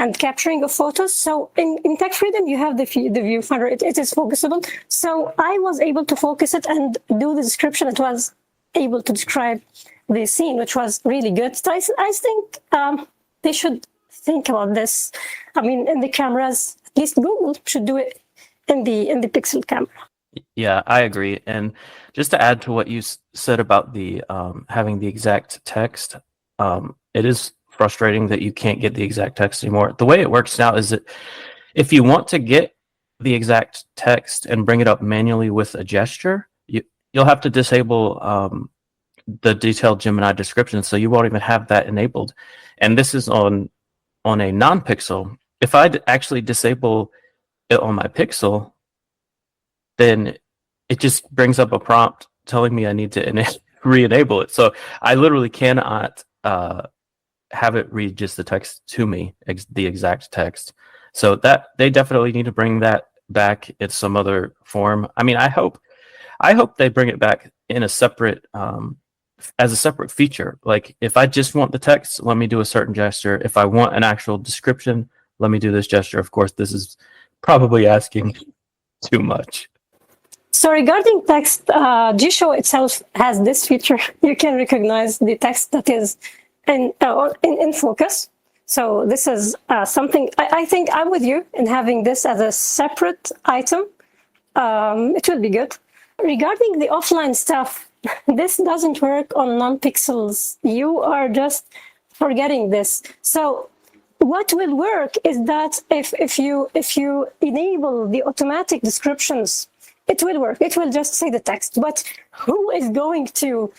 and capturing of photos. So in Tech Freedom, you have the viewfinder. It is focusable. So I was able to focus it and do the description. It was able to describe the scene, which was really good. So I think they should think about this. I mean, in the cameras, at least Google should do it in the Pixel camera. Yeah, I agree. And just to add to what you said about the having the exact text, it is frustrating that you can't get the exact text anymore. The way it works now is that if you want to get the exact text and bring it up manually with a gesture, you'll have to disable the detailed Gemini description, so you won't even have that enabled. And this is on a non-Pixel. If I actually disable it on my Pixel, then it just brings up a prompt telling me I need to re-enable it. So I literally cannot have it read just the text to me, the exact text. So that they definitely need to bring that back in some other form. I mean, I hope they bring it back in a separate as a separate feature. Like if I just want the text, let me do a certain gesture. If I want an actual description, let me do this gesture. Of course, this is probably asking too much. So regarding text, G-Show itself has this feature. You can recognize the text that is in focus. So this is something, I think I'm with you in having this as a separate item. It will be good. Regarding the offline stuff, this doesn't work on non-pixels. You are just forgetting this. So what will work is that if you enable the automatic descriptions, it will work. It will just say the text. But who is going to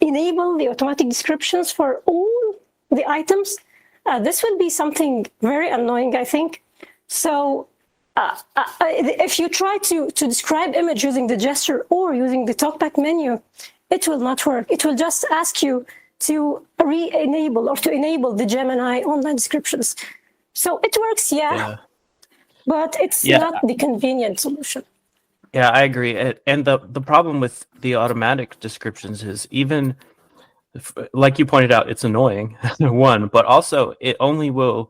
enable the automatic descriptions for all the items? This will be something very annoying, I think. So if you try to describe image using the gesture or using the TalkBack menu, it will not work. It will just ask you to re-enable or to enable the Gemini online descriptions. So it works, yeah. But it's not the convenient solution. Yeah, I agree. And the problem with the automatic descriptions is, even like you pointed out, it's annoying, one, but also it only will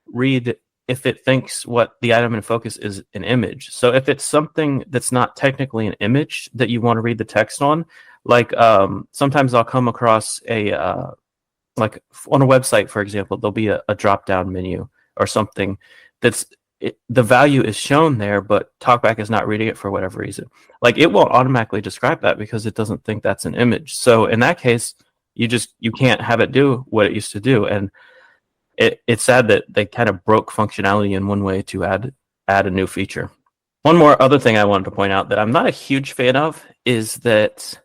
read if it thinks what the item in focus is an image. So if it's something that's not technically an image that you want to read the text on, like sometimes I'll come across like on a website, for example, there'll be a drop-down menu or something that's the value is shown there, but TalkBack is not reading it for whatever reason. Like it won't automatically describe that because it doesn't think that's an image. So in that case, you can't have it do what it used to do. And it's sad that they kind of broke functionality in one way to add a new feature. One more other thing I wanted to point out that I'm not a huge fan of is that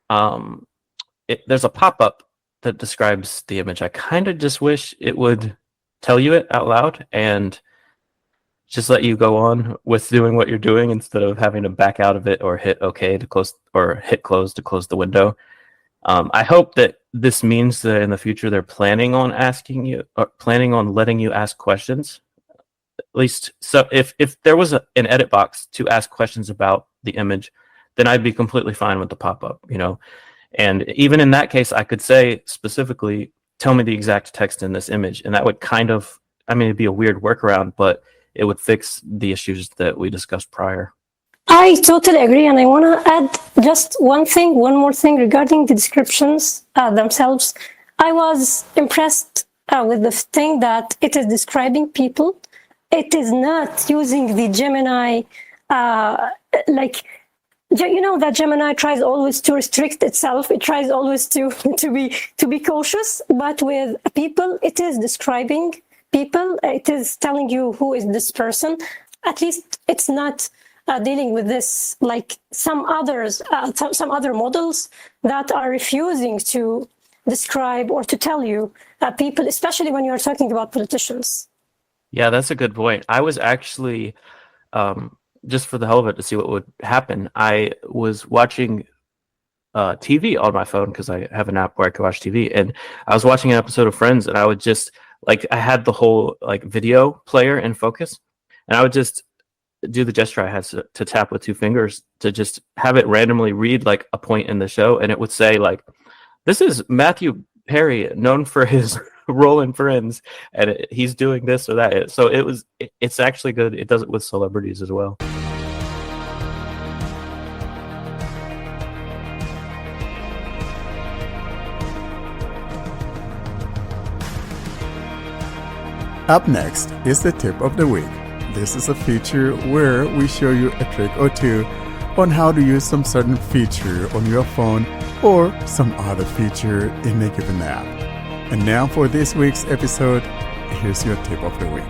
there's a pop-up that describes the image. I kind of just wish it would tell you it out loud and just let you go on with doing what you're doing instead of having to back out of it or hit OK to close or hit close to close the window. I hope that this means that in the future they're planning on letting you ask questions. At least, so if there was an edit box to ask questions about the image, then I'd be completely fine with the pop-up, And even in that case, I could say specifically, tell me the exact text in this image, and that would kind of, it'd be a weird workaround, but it would fix the issues that we discussed prior. I totally agree, and I want to add just one more thing regarding the descriptions themselves. I was impressed with the thing that it is describing people. It is not using the Gemini, that Gemini tries always to restrict itself. It tries always to be cautious, but with people, it is describing people. It is telling you who is this person. At least it's not dealing with this like some other models that are refusing to describe or to tell you people, especially when you're talking about politicians. Yeah, that's a good point. I was actually, just for the hell of it to see what would happen, I was watching TV on my phone because I have an app where I can watch TV, and I was watching an episode of Friends, and I would just I had the whole video player in focus, and I would just do the gesture I had to tap with two fingers to just have it randomly read a point in the show, and it would say this is Matthew Perry, known for his role in Friends, and he's doing this or that. So it's actually good. It does it with celebrities as well. Up next is the tip of the week. This is a feature where we show you a trick or two on how to use some certain feature on your phone or some other feature in a given app. And now for this week's episode, here's your tip of the week.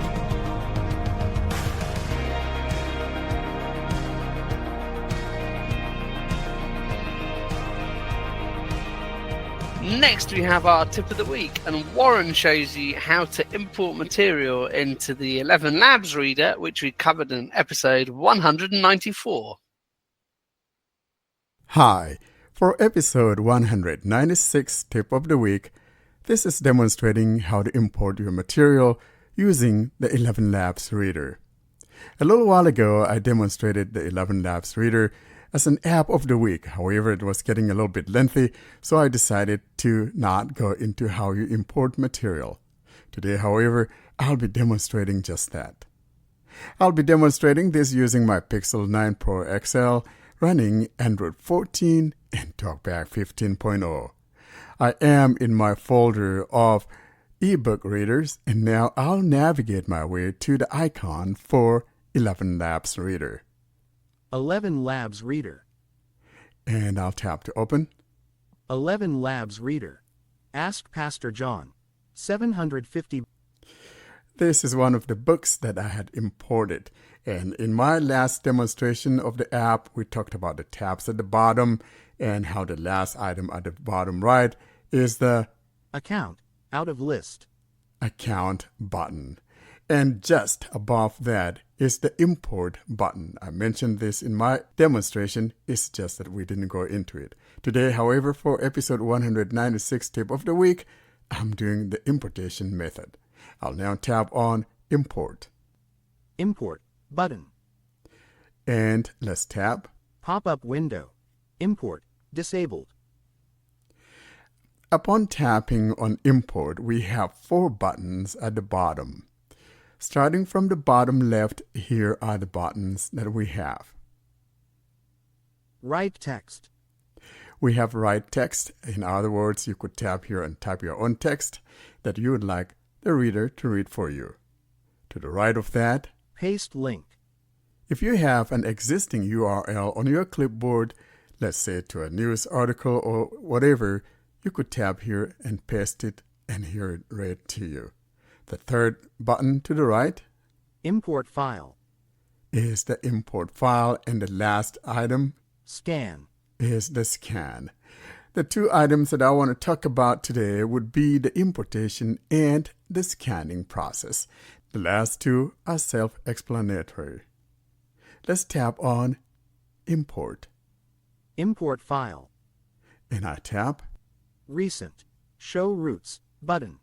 Next, we have our tip of the week, and Warren shows you how to import material into the ElevenLabs Reader, which we covered in episode 194. Hi, for episode 196 tip of the week, this is demonstrating how to import your material using the ElevenLabs Reader. A little while ago, I demonstrated the ElevenLabs Reader as an app of the week. However, it was getting a little bit lengthy, so I decided to not go into how you import material. Today, however, I'll be demonstrating just that. I'll be demonstrating this using my Pixel 9 Pro XL running Android 14 and TalkBack 15.0. I am in my folder of ebook readers, and now I'll navigate my way to the icon for ElevenLabs Reader. ElevenLabs Reader. And I'll tap to open. ElevenLabs Reader. Ask Pastor John. 750. This is one of the books that I had imported. And in my last demonstration of the app, we talked about the tabs at the bottom and how the last item at the bottom right is the Account. Out of list. Account button. And just above that is the import button. I mentioned this in my demonstration. It's just that we didn't go into it. Today, however, for episode 196 tip of the week, I'm doing the importation method. I'll now tap on Import. Import. Button. And let's tap. Pop-up window. Import. Disabled. Upon tapping on Import, we have 4 buttons at the bottom. Starting from the bottom left, here are the buttons that we have. Write text. We have write text. In other words, you could tap here and type your own text that you would like the reader to read for you. To the right of that, Paste link. if you have an existing URL on your clipboard, let's say to a news article or whatever, you could tap here and paste it and hear it read to you. The third button to the right Import file. is the import file, and the last item Scan. is the scan. The 2 items that I want to talk about today would be the importation and the scanning process. The last 2 are self-explanatory. Let's tap on Import. Import file. And I tap. Recent. Show routes. Button.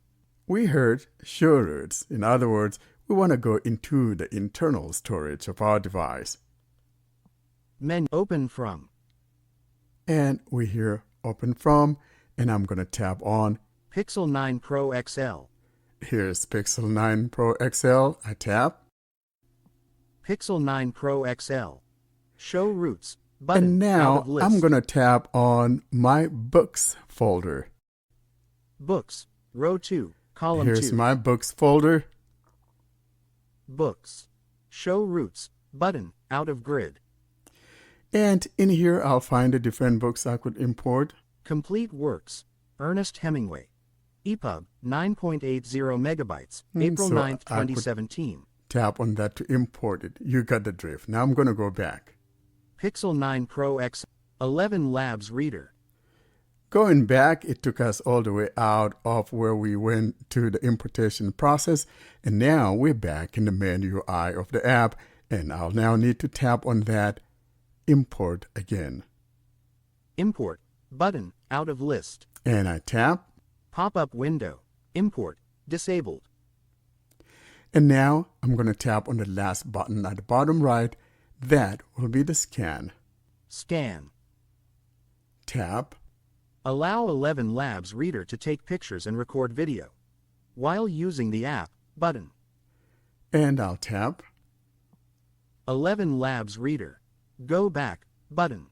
We heard show routes. In other words, we want to go into the internal storage of our device. Menu. Open from. And we hear Open From, and I'm going to tap on. Pixel 9 Pro XL. Here's Pixel 9 Pro XL. I tap. Pixel 9 Pro XL. Show routes. Button. And Out now of list. I'm going to tap on my Books folder. Books. Row 2. Column Here's 2. my Books folder. Books. Show routes. Button. Out of grid. And in here, I'll find the different books I could import. Complete works. Ernest Hemingway. EPUB. 9.80 megabytes. Hmm, April so 9th, I could 2017. Tap on that to import it. You got the drift. Now I'm going to go back. Pixel 9 Pro X. ElevenLabs Reader. Going back, it took us all the way out of where we went to the importation process. And now we're back in the main UI of the app. And I'll now need to tap on that Import again. Import. Button. Out of list. And I tap. Pop-up window. Import. Disabled. And now I'm going to tap on the last button at the bottom right. That will be the scan. Scan. Tap. Allow ElevenLabs Reader to take pictures and record video. While using the app. Button. And I'll tap. ElevenLabs Reader. Go back. Button.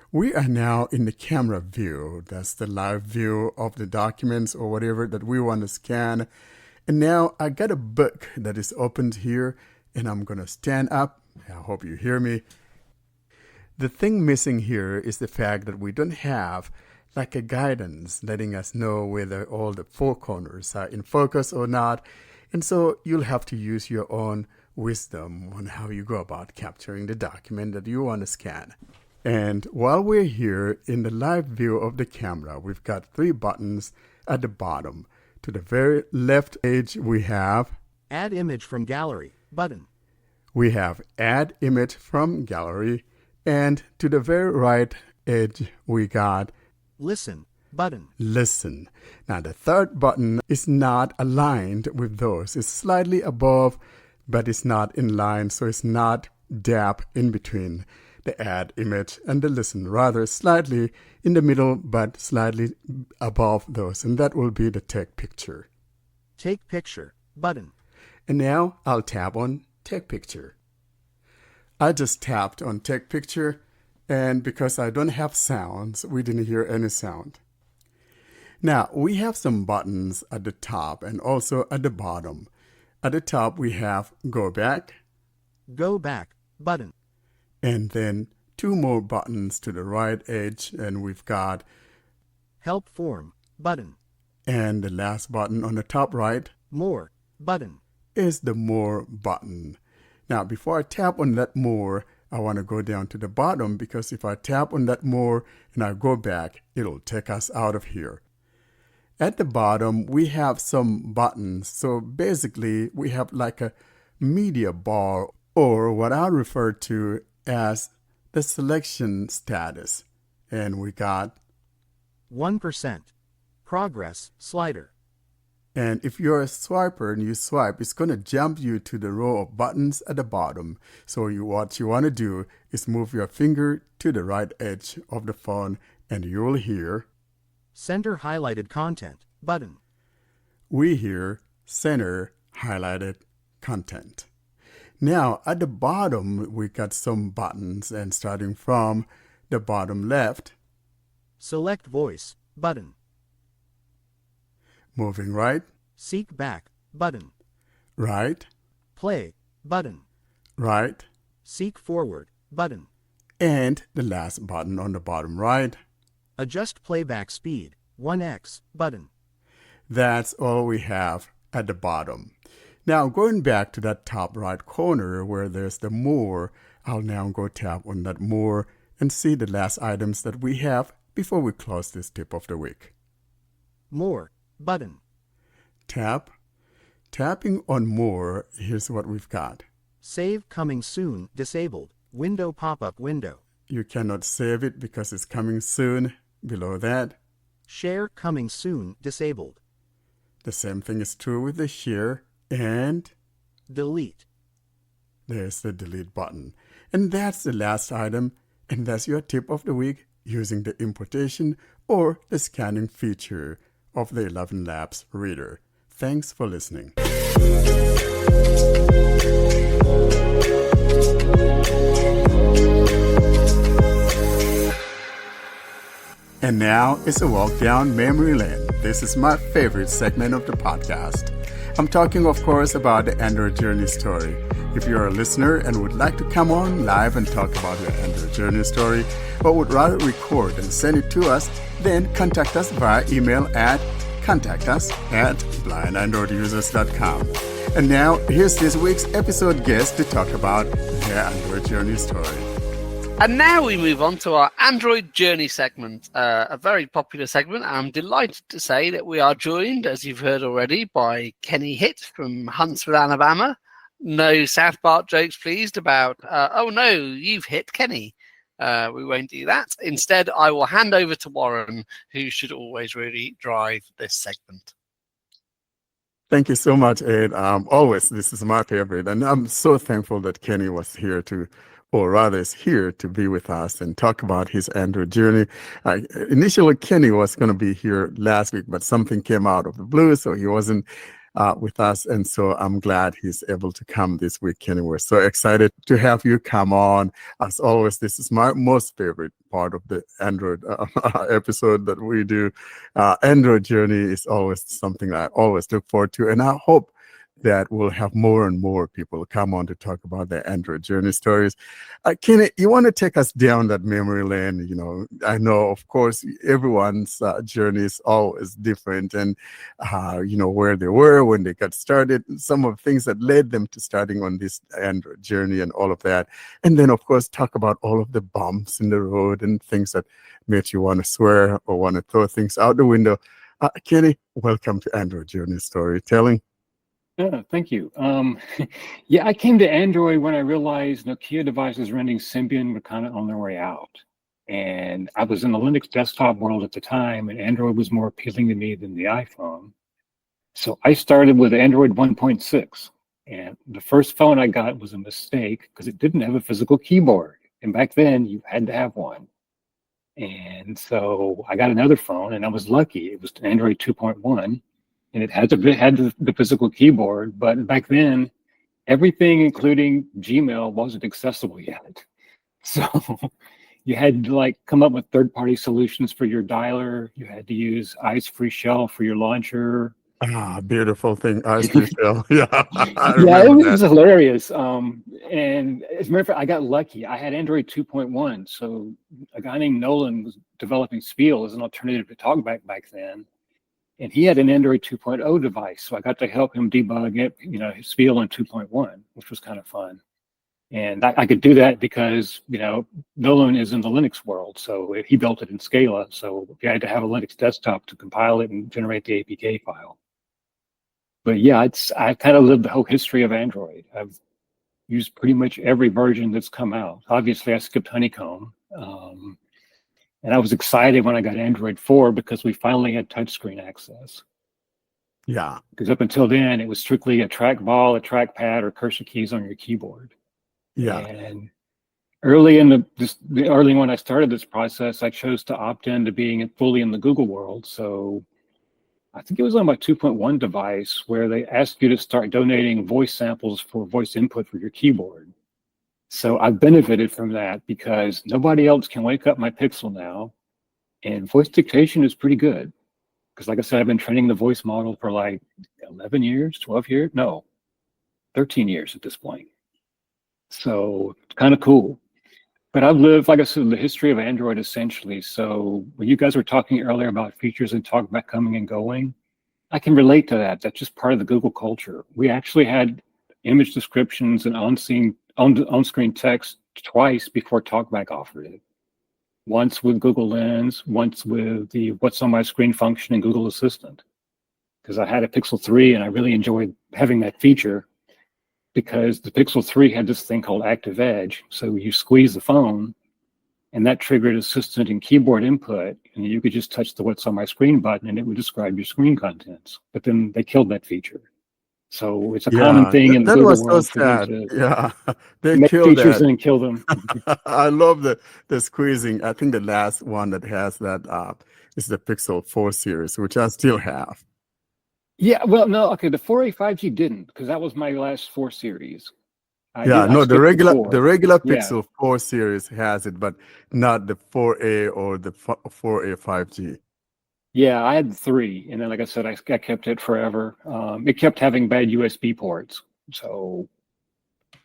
We are now in the camera view. That's the live view of the documents or whatever that we want to scan. And now I got a book that is opened here, and I'm going to stand up. I hope you hear me. The thing missing here is the fact that we don't have like a guidance letting us know whether all the 4 corners are in focus or not. And so you'll have to use your own wisdom on how you go about capturing the document that you want to scan. And while we're here in the live view of the camera, we've got 3 buttons at the bottom. To the very left edge, we have Add image from gallery button. Add image from gallery. And to the very right edge, we got Listen button. Listen. Now, the third button is not aligned with those. It's slightly above, but it's not in line, so it's not gap in between the add image and the listen. Rather, slightly in the middle, but slightly above those. And that will be the take picture. Take picture button. And now I'll tap on take picture. I just tapped on take picture, and because I don't have sounds, we didn't hear any sound. Now, we have some buttons at the top and also at the bottom. At the top, we have Go Back. Go back button. And then 2 more buttons to the right edge, and we've got Help form button. And the last button on the top right More button. is the More button. Now, before I tap on that More, I want to go down to the bottom, because if I tap on that More and I go back, it'll take us out of here. At the bottom, we have some buttons. So basically, we have like a media bar, or what I refer to as the selection status. And we got 1%. Progress slider. And if you're a swiper and you swipe, it's going to jump you to the row of buttons at the bottom. So what you want to do is move your finger to the right edge of the phone, and you'll hear Center highlighted content button. we hear center highlighted content. Now, at the bottom, we got some buttons, and starting from the bottom left, Select voice button. moving right, Seek back button. right, Play button. right, Seek forward button. and the last button on the bottom right. Adjust playback speed 1x button. That's all we have at the bottom. Now, going back to that top right corner where there's the More, I'll now go tap on that More and see the last items that we have before we close this tip of the week. More button. Tap. Tapping on More, here's what we've got. Save coming soon disabled. Window pop-up window. You cannot save it because it's coming soon. Below that, Share coming soon disabled. the same thing is true with the share, and Delete. there's the delete button. And that's the last item, and that's your tip of the week using the importation or the scanning feature of the ElevenLabs Reader. Thanks for listening. And now it's a walk down memory lane. This is my favorite segment of the podcast. I'm talking, of course, about the Android Journey story. If you're a listener and would like to come on live and talk about your Android Journey story, or would rather record and send it to us, then contact us via email at contactus@blindandroidusers.com. And now, here's this week's episode guest to talk about their Android Journey story. And now we move on to our Android Journey segment, a very popular segment. I'm delighted to say that we are joined, as you've heard already, by Kenny Hitt from Huntsville, Alabama. No South Park jokes, pleased, about, oh no, you've hit Kenny. We won't do that. Instead, I will hand over to Warren, who should always really drive this segment. Thank you so much, Ed. Always, this is my favorite. And I'm so thankful that Kenny was here or rather is here to be with us and talk about his Android journey. Initially, Kenny was going to be here last week, but something came out of the blue, so he wasn't with us. And so I'm glad he's able to come this week, Kenny. We're so excited to have you come on. As always, this is my most favorite part of the Android episode that we do. Android journey is always something I always look forward to, and I hope that we'll have more and more people come on to talk about their Android journey stories. Kenny, you want to take us down that memory lane? You know, I know, of course, everyone's journey is always different, and you know, where they were when they got started, some of the things that led them to starting on this Android journey and all of that. And then, of course, talk about all of the bumps in the road and things that made you want to swear or want to throw things out the window. Kenny, welcome to Android Journey Storytelling. Yeah, thank you. Yeah, I came to Android when I realized Nokia devices running Symbian were kind of on their way out. And I was in the Linux desktop world at the time, and Android was more appealing to me than the iPhone. So I started with Android 1.6. And the first phone I got was a mistake because it didn't have a physical keyboard. And back then, you had to have one. And so I got another phone, and I was lucky. It was Android 2.1. And it had the physical keyboard, but back then, everything, including Gmail, wasn't accessible yet. So you had to like come up with third-party solutions for your dialer. You had to use Ice Free Shell for your launcher. Beautiful thing, Ice Free Shell. Yeah, yeah, it was hilarious. And as a matter of fact, I got lucky. I had Android 2.1, so a guy named Nolan was developing Spiel as an alternative to TalkBack back then. And he had an Android 2.0 device, so I got to help him debug it, you know, his Spiel in 2.1, which was kind of fun. And I could do that because, you know, Nolan is in the Linux world, so he built it in Scala, so you had to have a Linux desktop to compile it and generate the APK file. But yeah, I kind of lived the whole history of Android. I've used pretty much every version that's come out. Obviously, I skipped Honeycomb. And I was excited when I got Android 4 because we finally had touchscreen access. Yeah. Because up until then, it was strictly a trackball, a trackpad, or cursor keys on your keyboard. Yeah. And early in early when I started this process, I chose to opt in to being fully in the Google world. So I think it was on my 2.1 device where they asked you to start donating voice samples for voice input for your keyboard. So I've benefited from that because nobody else can wake up my Pixel now. And voice dictation is pretty good. Because like I said, I've been training the voice model for like 11 years, 12 years? No, 13 years at this point. So it's kind of cool. But I've lived, like I said, the history of Android essentially. So when you guys were talking earlier about features and TalkBack coming and going, I can relate to that. That's just part of the Google culture. We actually had image descriptions and on-screen text twice before TalkBack offered it. Once with Google Lens, once with the What's on My Screen function in Google Assistant. Because I had a Pixel 3 and I really enjoyed having that feature because the Pixel 3 had this thing called Active Edge. So you squeeze the phone and that triggered assistant and keyboard input, and you could just touch the What's on My Screen button and it would describe your screen contents. But then they killed that feature. So it's a common thing in the Google world for them to they make killed features that. and kill them. I love the squeezing. I think the last one that has that is the Pixel 4 series, which I still have. Yeah, well, no, okay, the 4A 5G didn't, because that was my last 4 series. The regular Yeah. Pixel 4 series has it, but not the 4A or the 4A 5G. Yeah, I had 3, and then like I said, I kept it forever. It kept having bad USB ports, so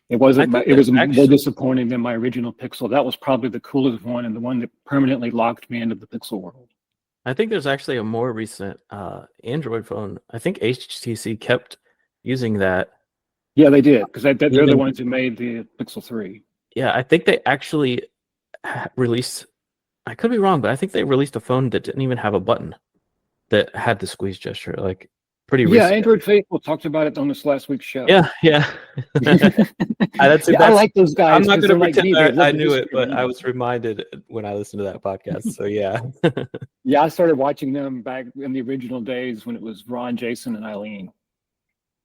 it wasn't. It was more disappointing than my original Pixel. That was probably the coolest one and the one that permanently locked me into the Pixel world. I think there's actually a more recent Android phone. I think HTC kept using that. Yeah, they did, because they're the ones who made the Pixel 3. Yeah, I think they actually released, I could be wrong, but I think they released a phone that didn't even have a button that had the squeeze gesture, like pretty recent. Yeah, Android Faithful talked about it on this last week's show. Yeah. I like those guys. I'm not going to pretend like I knew it, but I was reminded when I listened to that podcast. So yeah. Yeah, I started watching them back in the original days when it was Ron, Jason, and Eileen.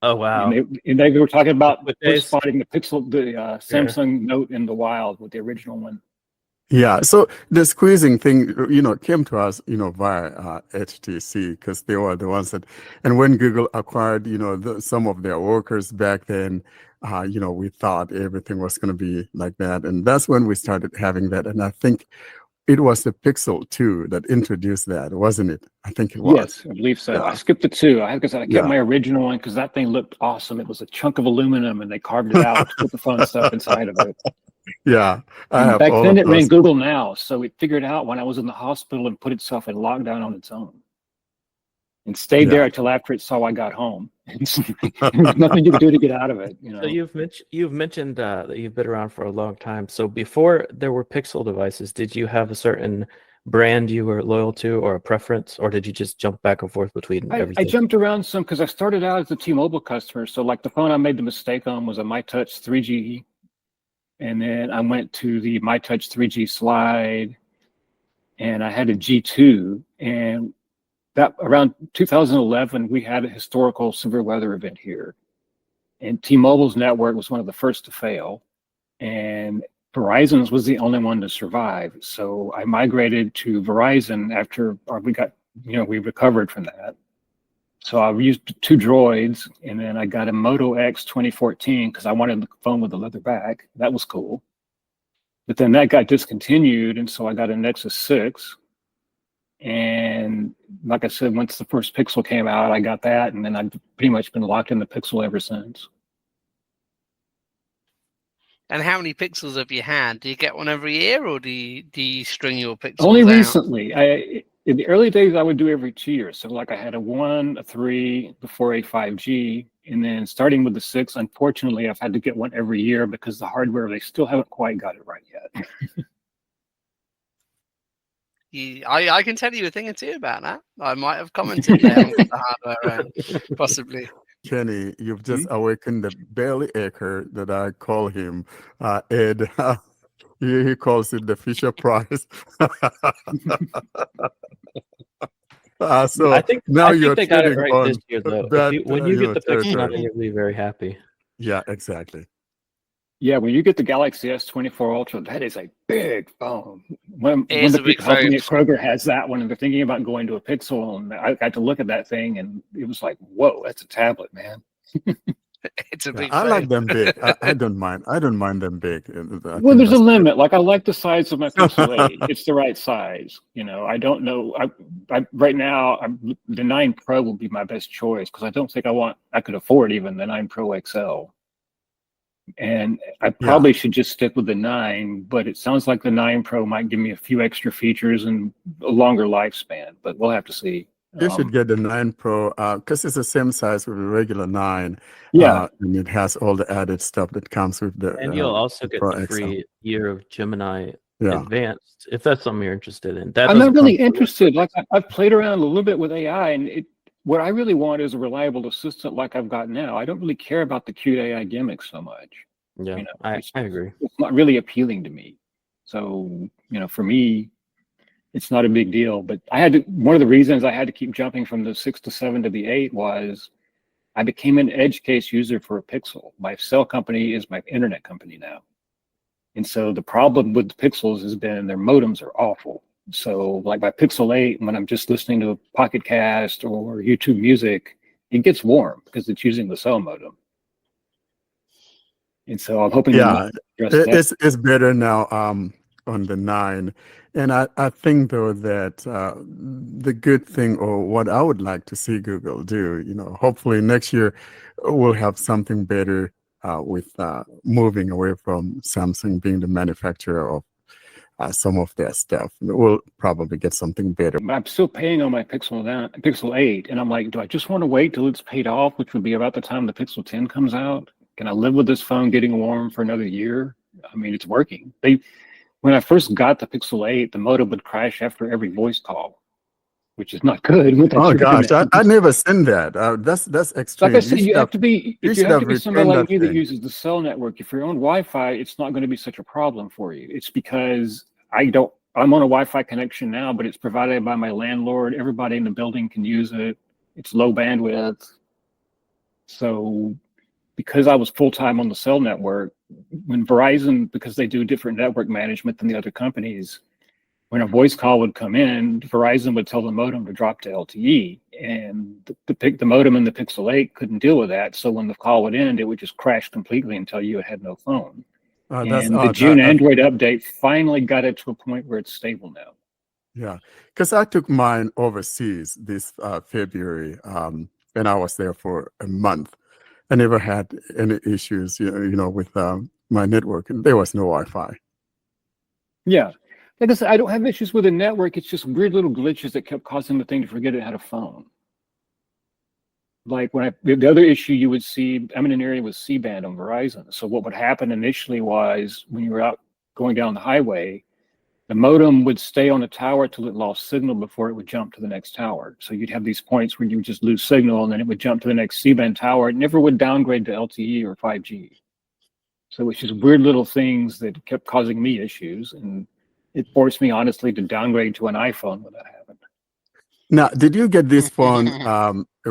Oh wow! And they were talking about spotting the Pixel, the Samsung Note in the wild with the original one. Yeah, so the squeezing thing, came to us, via HTC, because they were the ones that, and when Google acquired, some of their workers back then, we thought everything was going to be like that, and that's when we started having that. And I think it was the Pixel 2 that introduced that, wasn't it? I think it was. Yes, I believe so. Yeah. I skipped the 2. I kept Yeah. my original one because that thing looked awesome. It was a chunk of aluminum, and they carved it out to put the fun stuff inside of it. Yeah, I And have back all then, of it ran those. Google Now, so it figured out when I was in the hospital and put itself in lockdown on its own, and stayed Yeah. there until after it saw I got home. There's nothing you could do to get out of it. You know. So you've mentioned that you've been around for a long time. So before there were Pixel devices, did you have a certain brand you were loyal to, or a preference, or did you just jump back and forth between I everything? jumped around some because I started out as a T-Mobile customer. So like the phone I made the mistake on was a MyTouch 3G. And then I went to the MyTouch 3G Slide, and I had a G2. And that around 2011, we had a historical severe weather event here. And T-Mobile's network was one of the first to fail. And Verizon's was the only one to survive. So I migrated to Verizon after we recovered from that. So I used 2 droids, and then I got a Moto X 2014 because I wanted the phone with the leather back. That was cool. But then that got discontinued, and so I got a Nexus 6. And like I said, once the first Pixel came out, I got that, and then I've pretty much been locked in the Pixel ever since. And how many Pixels have you had? Do you get one every year, or do you string your Pixels Only out? recently. In the early days, I would do every 2 years. So like I had a 1, a 3, before a 5G, and then starting with the 6, unfortunately, I've had to get one every year because the hardware, they still haven't quite got it right yet. I can tell you a thing or two about that. I might have commented there on the hardware, possibly. Kenny, you've just awakened the belly acre that I call him, Ed. He calls it the Fisher Price. So I think now you're they got it treading right on this year, though. that, When you get the Pixel territory. 9, you'll be very happy. Yeah, exactly. Yeah, when you get the Galaxy S24 Ultra, that is a big phone. One It of is the a big people helping me phone. at Kroger has that one, and they're thinking about going to a Pixel. And I got to look at that thing, and it was like, whoa, that's a tablet, man. It's a Yeah, big I phone. like them big. I don't mind. I don't mind them big. I Well, think there's a that's limit. Like I like the size of my Pixel 8. It's the right size. You know, I don't know. Right now, the 9 Pro will be my best choice because I don't think I could afford even the 9 Pro XL. And I probably should just stick with the 9, but it sounds like the 9 Pro might give me a few extra features and a longer lifespan, but we'll have to see. You should get the 9 Pro because it's the same size with the regular 9. Yeah. And it has all the added stuff that comes with the And you'll also get Pro the XL. free year of Gemini Yeah. Advanced, if that's something you're interested in. I'm not really interested. Like I've played around a little bit with AI, and what I really want is a reliable assistant like I've got now. I don't really care about the cute AI gimmicks so much. Yeah, You know, I agree. It's not really appealing to me. So, for me, it's not a big deal. But one of the reasons I had to keep jumping from the 6 to 7 to the 8 was I became an edge case user for a Pixel. My cell company is my internet company now. And so the problem with the Pixels has been their modems are awful. So like my Pixel 8, when I'm just listening to a Pocket Cast or YouTube Music, it gets warm because it's using the cell modem. And so I'm hoping to address that. It's better now on the 9. And I think, though, that the good thing, or what I would like to see Google do, hopefully next year we'll have something better with moving away from Samsung being the manufacturer of some of their stuff. We'll probably get something better. I'm still paying on my Pixel 8, and I'm like, do I just want to wait till it's paid off, which would be about the time the Pixel 10 comes out? Can I live with this phone getting warm for another year? I mean, it's working. When I first got the Pixel 8, the modem would crash after every voice call, which is not good. Oh gosh, I never seen that. That's extreme. Like I said, you have to be somebody like me that thing. uses the cell network. If you're on Wi-Fi, it's not going to be such a problem for you. It's because I'm on a Wi-Fi connection now, but it's provided by my landlord. Everybody in the building can use it. It's low bandwidth. So because I was full-time on the cell network, when Verizon, because they do different network management than the other companies, when a voice call would come in, Verizon would tell the modem to drop to LTE, and the modem in the Pixel 8 couldn't deal with that. So when the call would end, it would just crash completely and tell you it had no phone. That's And the odd. June Android update finally got it to a point where it's stable now. Yeah, because I took mine overseas this February, and I was there for a month. I never had any issues, with my network. There was no Wi-Fi. Yeah. Like I said, I don't have issues with the network. It's just weird little glitches that kept causing the thing to forget it had a phone. Like the other issue you would see, I'm in an area with C-band on Verizon. So what would happen initially was when you were out going down the highway, the modem would stay on a tower till it lost signal before it would jump to the next tower. So you'd have these points where you would just lose signal and then it would jump to the next C-band tower. It never would downgrade to LTE or 5G. So it's just weird little things that kept causing me issues. And it forced me, honestly, to downgrade to an iPhone when that happened. Now, did you get this phone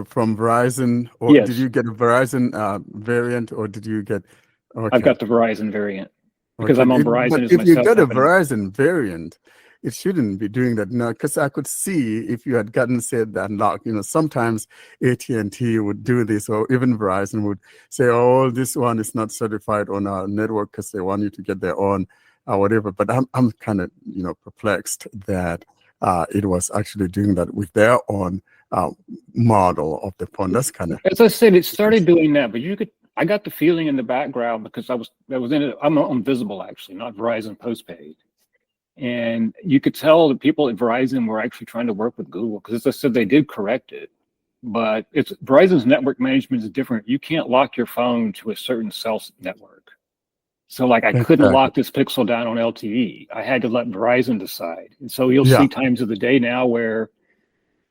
from Verizon, or Yes. did you get a Verizon variant, or did you get? Okay. I've got the Verizon variant because Okay. I'm on Verizon. But as if you myself, got a having Verizon variant, it shouldn't be doing that now. Because I could see if you had gotten said that unlock. Sometimes AT&T would do this, or even Verizon would say, "Oh, this one is not certified on our network," because they want you to get their own, whatever. But I'm kind of perplexed that it was actually doing that with their own model of the phone. That's kind of. As I said, it started doing that, but I got the feeling in the background because I'm on Visible actually, not Verizon postpaid. And you could tell the people at Verizon were actually trying to work with Google because, as I said, they did correct it. But Verizon's network management is different. You can't lock your phone to a certain cell network. So like I couldn't lock this Pixel down on LTE. I had to let Verizon decide. And so you'll see times of the day now where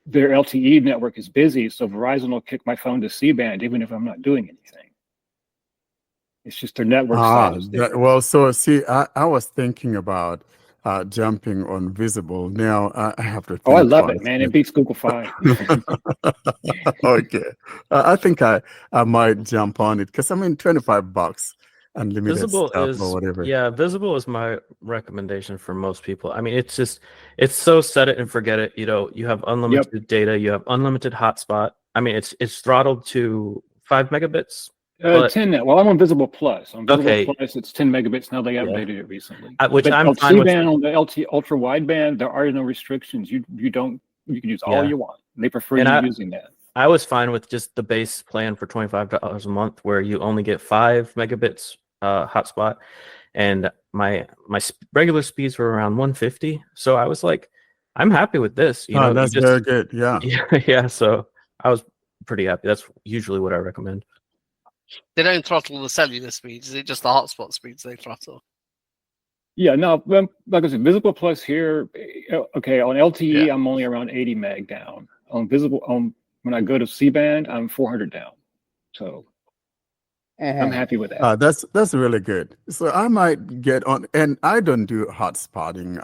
their LTE network is busy. So Verizon will kick my phone to C-band even if I'm not doing anything. It's just their network status. Well, so see, I was thinking about jumping on Visible. Now I have to think I love twice. it, man. It beats Google Fi. Okay. I think I might jump on it because $25 unlimited Visible stuff is or whatever. Yeah, Visible is my recommendation for most people. I mean, it's so set it and forget it. You have unlimited data, you have unlimited hotspot. I mean, it's throttled to 5 megabits. 10 now. Well, I'm on Visible Plus. On Visible Plus, it's 10 megabits now. They updated it recently. Which I'm fine with. C-band on the LTE ultra wideband, there are no restrictions. You can use all you want. They prefer you using that. I was fine with just the base plan for $25 a month, where you only get 5 megabits hotspot, and my regular speeds were around 150. So I was like, I'm happy with this. That's very good. Yeah. Yeah. So I was pretty happy. That's usually what I recommend. They don't throttle the cellular speeds. Is it just the hotspot speeds they throttle? Yeah, no, like I said, Visible Plus here. Okay, on LTE, I'm only around 80 meg down. On Visible, when I go to C-band, I'm 400 down. So I'm happy with that. That's really good. So I might get on, and I don't do hotspotting.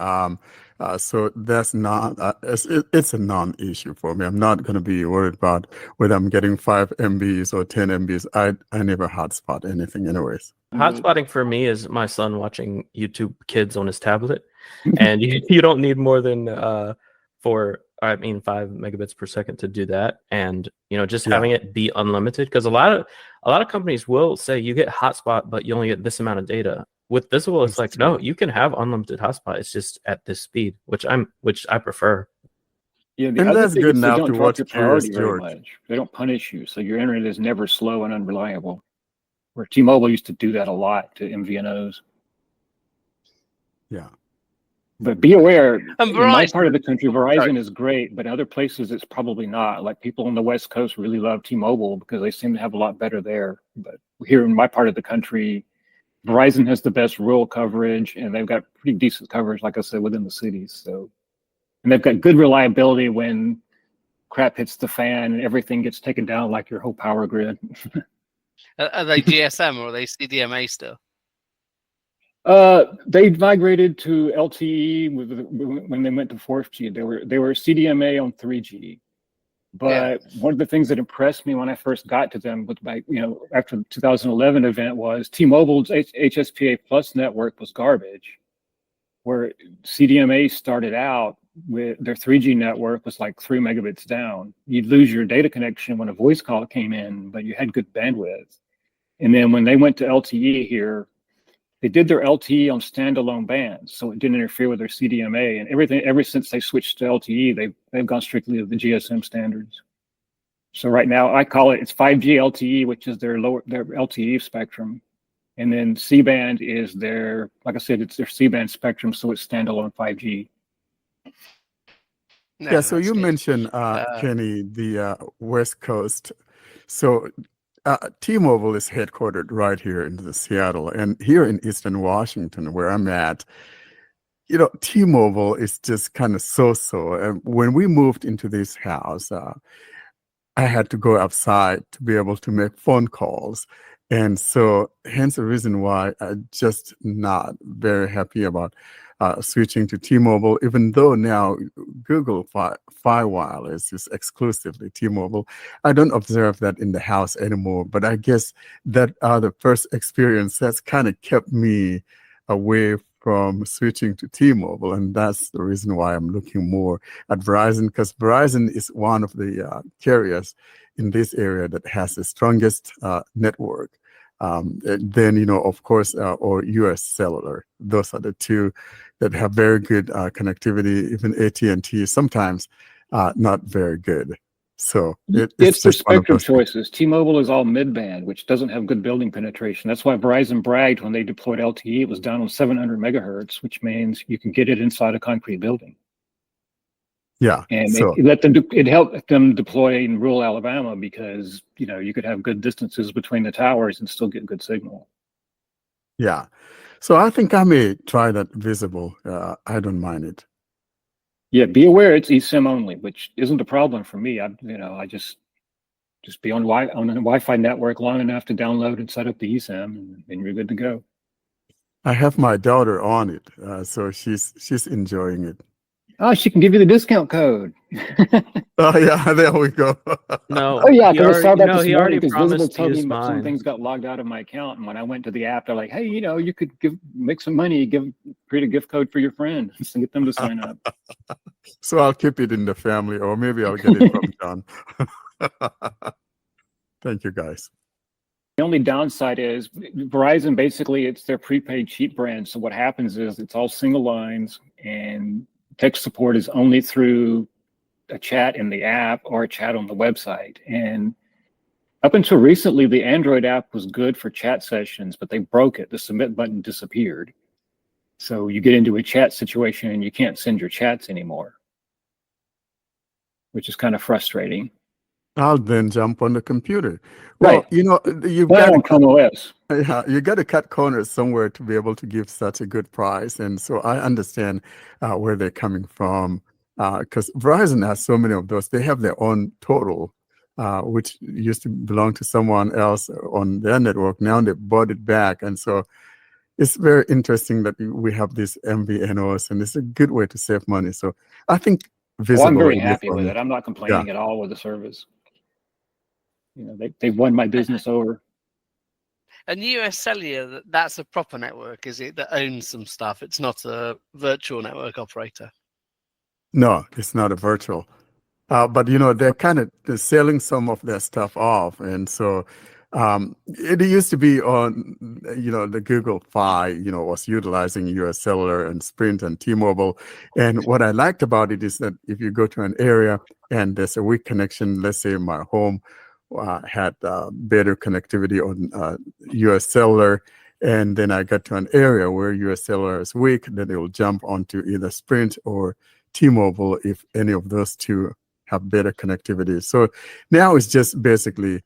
So that's not it's a non-issue for me. I'm not going to be worried about whether I'm getting 5 MBs or 10 MBs. I never hotspot anything, anyways. Hotspotting for me is my son watching YouTube Kids on his tablet, and you don't need more than 5 megabits per second to do that. And just having it be unlimited, because a lot of companies will say you get hotspot, but you only get this amount of data. With Visible, it's like, no, you can have unlimited hotspot. It's just at this speed, which I prefer. Yeah, and that's good enough to watch your priority very much. They don't punish you, so your internet is never slow and unreliable. Where T-Mobile used to do that a lot to MVNOs. Yeah. But be aware, in my part of the country, Verizon is great, but in other places it's probably not. Like people on the West Coast really love T-Mobile because they seem to have a lot better there. But here in my part of the country, Verizon has the best rural coverage, and they've got pretty decent coverage, like I said, within the cities. So, and they've got good reliability when crap hits the fan and everything gets taken down, like your whole power grid. Are they GSM or are they CDMA still? They migrated to LTE when they went to 4G. They were CDMA on 3G. But one of the things that impressed me when I first got to them with after the 2011 event was T-Mobile's HSPA Plus network was garbage, where CDMA started out with their 3G network was like 3 megabits down. You'd lose your data connection when a voice call came in, but you had good bandwidth. And then when they went to LTE here, they did their LTE on standalone bands, so it didn't interfere with their CDMA and everything. Ever since they switched to LTE, they've gone strictly to the GSM standards. So right now, I call it's 5G LTE, which is their LTE spectrum, and then C-band is their, like I said, it's their C-band spectrum, so it's standalone 5G. No, Yeah, so that's you good. mentioned, Kenny, the West Coast. So T-Mobile is headquartered right here in Seattle, and here in Eastern Washington, where I'm at, T-Mobile is just kind of so-so. And when we moved into this house, I had to go outside to be able to make phone calls. And so hence the reason why I'm just not very happy about switching to T-Mobile, even though now Google Fi Wireless is exclusively T-Mobile. I don't observe that in the house anymore, but I guess that the first experience that's kind of kept me away from switching to T-Mobile, and that's the reason why I'm looking more at Verizon, because Verizon is one of the carriers in this area that has the strongest network. Then, of course, or US Cellular. Those are the two that have very good connectivity. Even AT&T sometimes not very good. So it's It's their just one of spectrum those things. choices. T-Mobile is all mid-band, which doesn't have good building penetration. That's why Verizon bragged when they deployed LTE, it was down on 700 megahertz, which means you can get it inside a concrete building. Yeah. And So it helped them deploy in rural Alabama because you could have good distances between the towers and still get good signal. yeah. So I think I may try that Visible. I don't mind it. Yeah, be aware it's eSIM only, which isn't a problem for me. I just be on a Wi-Fi network long enough to download and set up the eSIM, and you're good to go. I have my daughter on it, so she's enjoying it. Oh, she can give you the discount code. Oh yeah, there we go. No, Oh yeah, he because I saw already, that no, this he morning. already Because Visible promised to told me use some mine. things got logged out of my account, and when I went to the app, they're like, "Hey, you could make some money, create a gift code for your friend, and get them to sign up." So I'll keep it in the family, or maybe I'll get it from John. Thank you, guys. The only downside is Verizon, basically, it's their prepaid cheap brand. So what happens is it's all single lines, and tech support is only through a chat in the app or a chat on the website. And up until recently, the Android app was good for chat sessions, but they broke it. The submit button disappeared. So you get into a chat situation and you can't send your chats anymore, which is kind of frustrating. I'll then jump on the computer. Well, Right. you've Well, got on Chrome OS. you got to cut corners somewhere to be able to give such a good price, and so I understand where they're coming from. Because Verizon has so many of those. They have their own total, which used to belong to someone else on their network. Now they bought it back, and so it's very interesting that we have these MVNOs, and it's a good way to save money. So I think Well, Visible. I'm very is happy for with me. it. I'm not complaining at all with the service. They've won my business over. And US Cellular, that's a proper network, is it, that owns some stuff? It's not a virtual network operator. No, it's not a virtual. But they're kind of selling some of their stuff off, and so it used to be on the Google Fi was utilizing US Cellular and Sprint and T-Mobile. And what I liked about it is that if you go to an area and there's a weak connection, let's say my home had better connectivity on US Cellular, and then I got to an area where US Cellular is weak, then it will jump onto either Sprint or T-Mobile if any of those two have better connectivity. So now it's just basically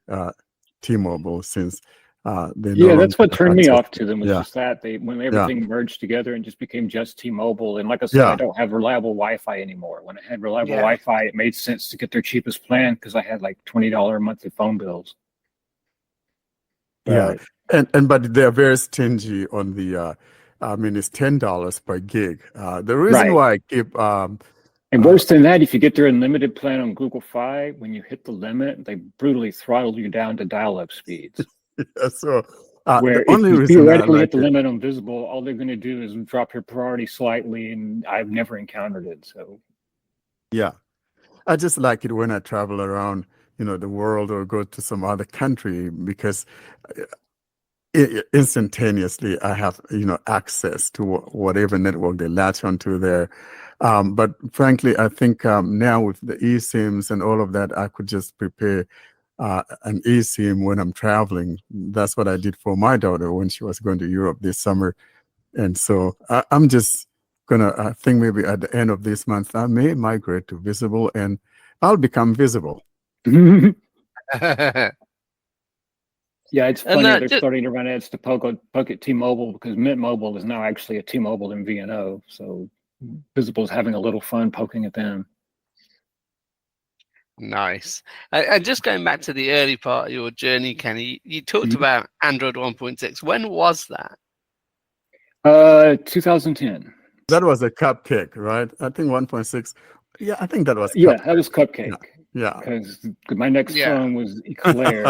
T-Mobile, since they no Yeah, longer that's what have turned me access. off to them was just that when everything merged together and just became just T-Mobile. And like I said, I don't have reliable Wi-Fi anymore. When I had reliable Wi-Fi, it made sense to get their cheapest plan because I had like $20 monthly phone bills. But, but they're very stingy on the. I mean, it's $10 per gig. The reason why I keep and worse than that, if you get their unlimited plan on Google Fi, when you hit the limit, they brutally throttle you down to dial-up speeds. So where the only if you reason theoretically hit the limit on Visible, all they're going to do is drop your priority slightly, and I've never encountered it. So yeah, I just like it when I travel around, the world or go to some other country, because instantaneously I have access to whatever network they latch onto there. But frankly, I think now with the eSIMs and all of that, I could just prepare an eSIM when I'm traveling. That's what I did for my daughter when she was going to Europe this summer. And so I'm just gonna, I think maybe at the end of this month, I may migrate to Visible and I'll become visible. Yeah, it's And funny. They're starting to run ads to poke at T-Mobile because Mint Mobile is now actually a T-Mobile MVNO. So Visible is having a little fun poking at them. Nice. And just going back to the early part of your journey, Kenny, you talked about Android 1.6. When was that? 2010. That was a cupcake, right? I think 1.6. Yeah, I think that was Cupcake. That was Cupcake. Yeah. Because my next phone was Eclair.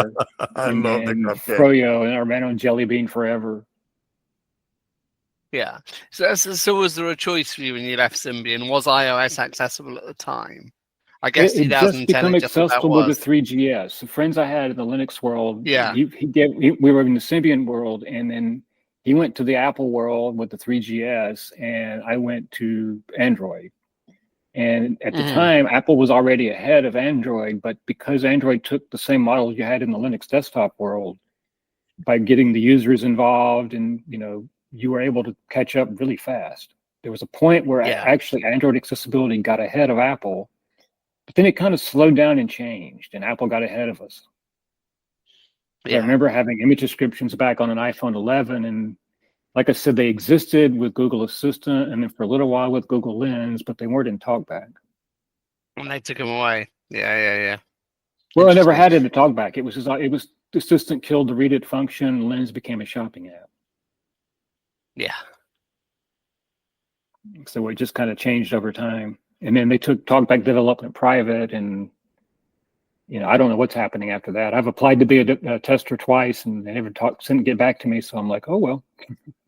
I love the Cupcake. Froyo, and I ran on Jelly Bean forever. Yeah. So was there a choice for you when you left Symbian? Was iOS accessible at the time? I guess it 2010 just become accessible with the 3GS. The friends I had in the Linux world, we were in the Symbian world, and then he went to the Apple world with the 3GS, and I went to Android. And at the time, Apple was already ahead of Android, but because Android took the same model you had in the Linux desktop world, by getting the users involved, and you were able to catch up really fast. There was a point where actually Android accessibility got ahead of Apple, but then it kind of slowed down and changed, and Apple got ahead of us. I remember having image descriptions back on an iPhone 11, and like I said, they existed with Google Assistant and then for a little while with Google Lens, but they weren't in TalkBack. And they took them away. Yeah. Well, I never had it in TalkBack. It was Assistant killed the read it function. Lens became a shopping app. Yeah. So it just kind of changed over time. And then they took TalkBack development private, and I don't know what's happening after that. I've applied to be a tester twice, and they never didn't get back to me. So I'm like, oh well,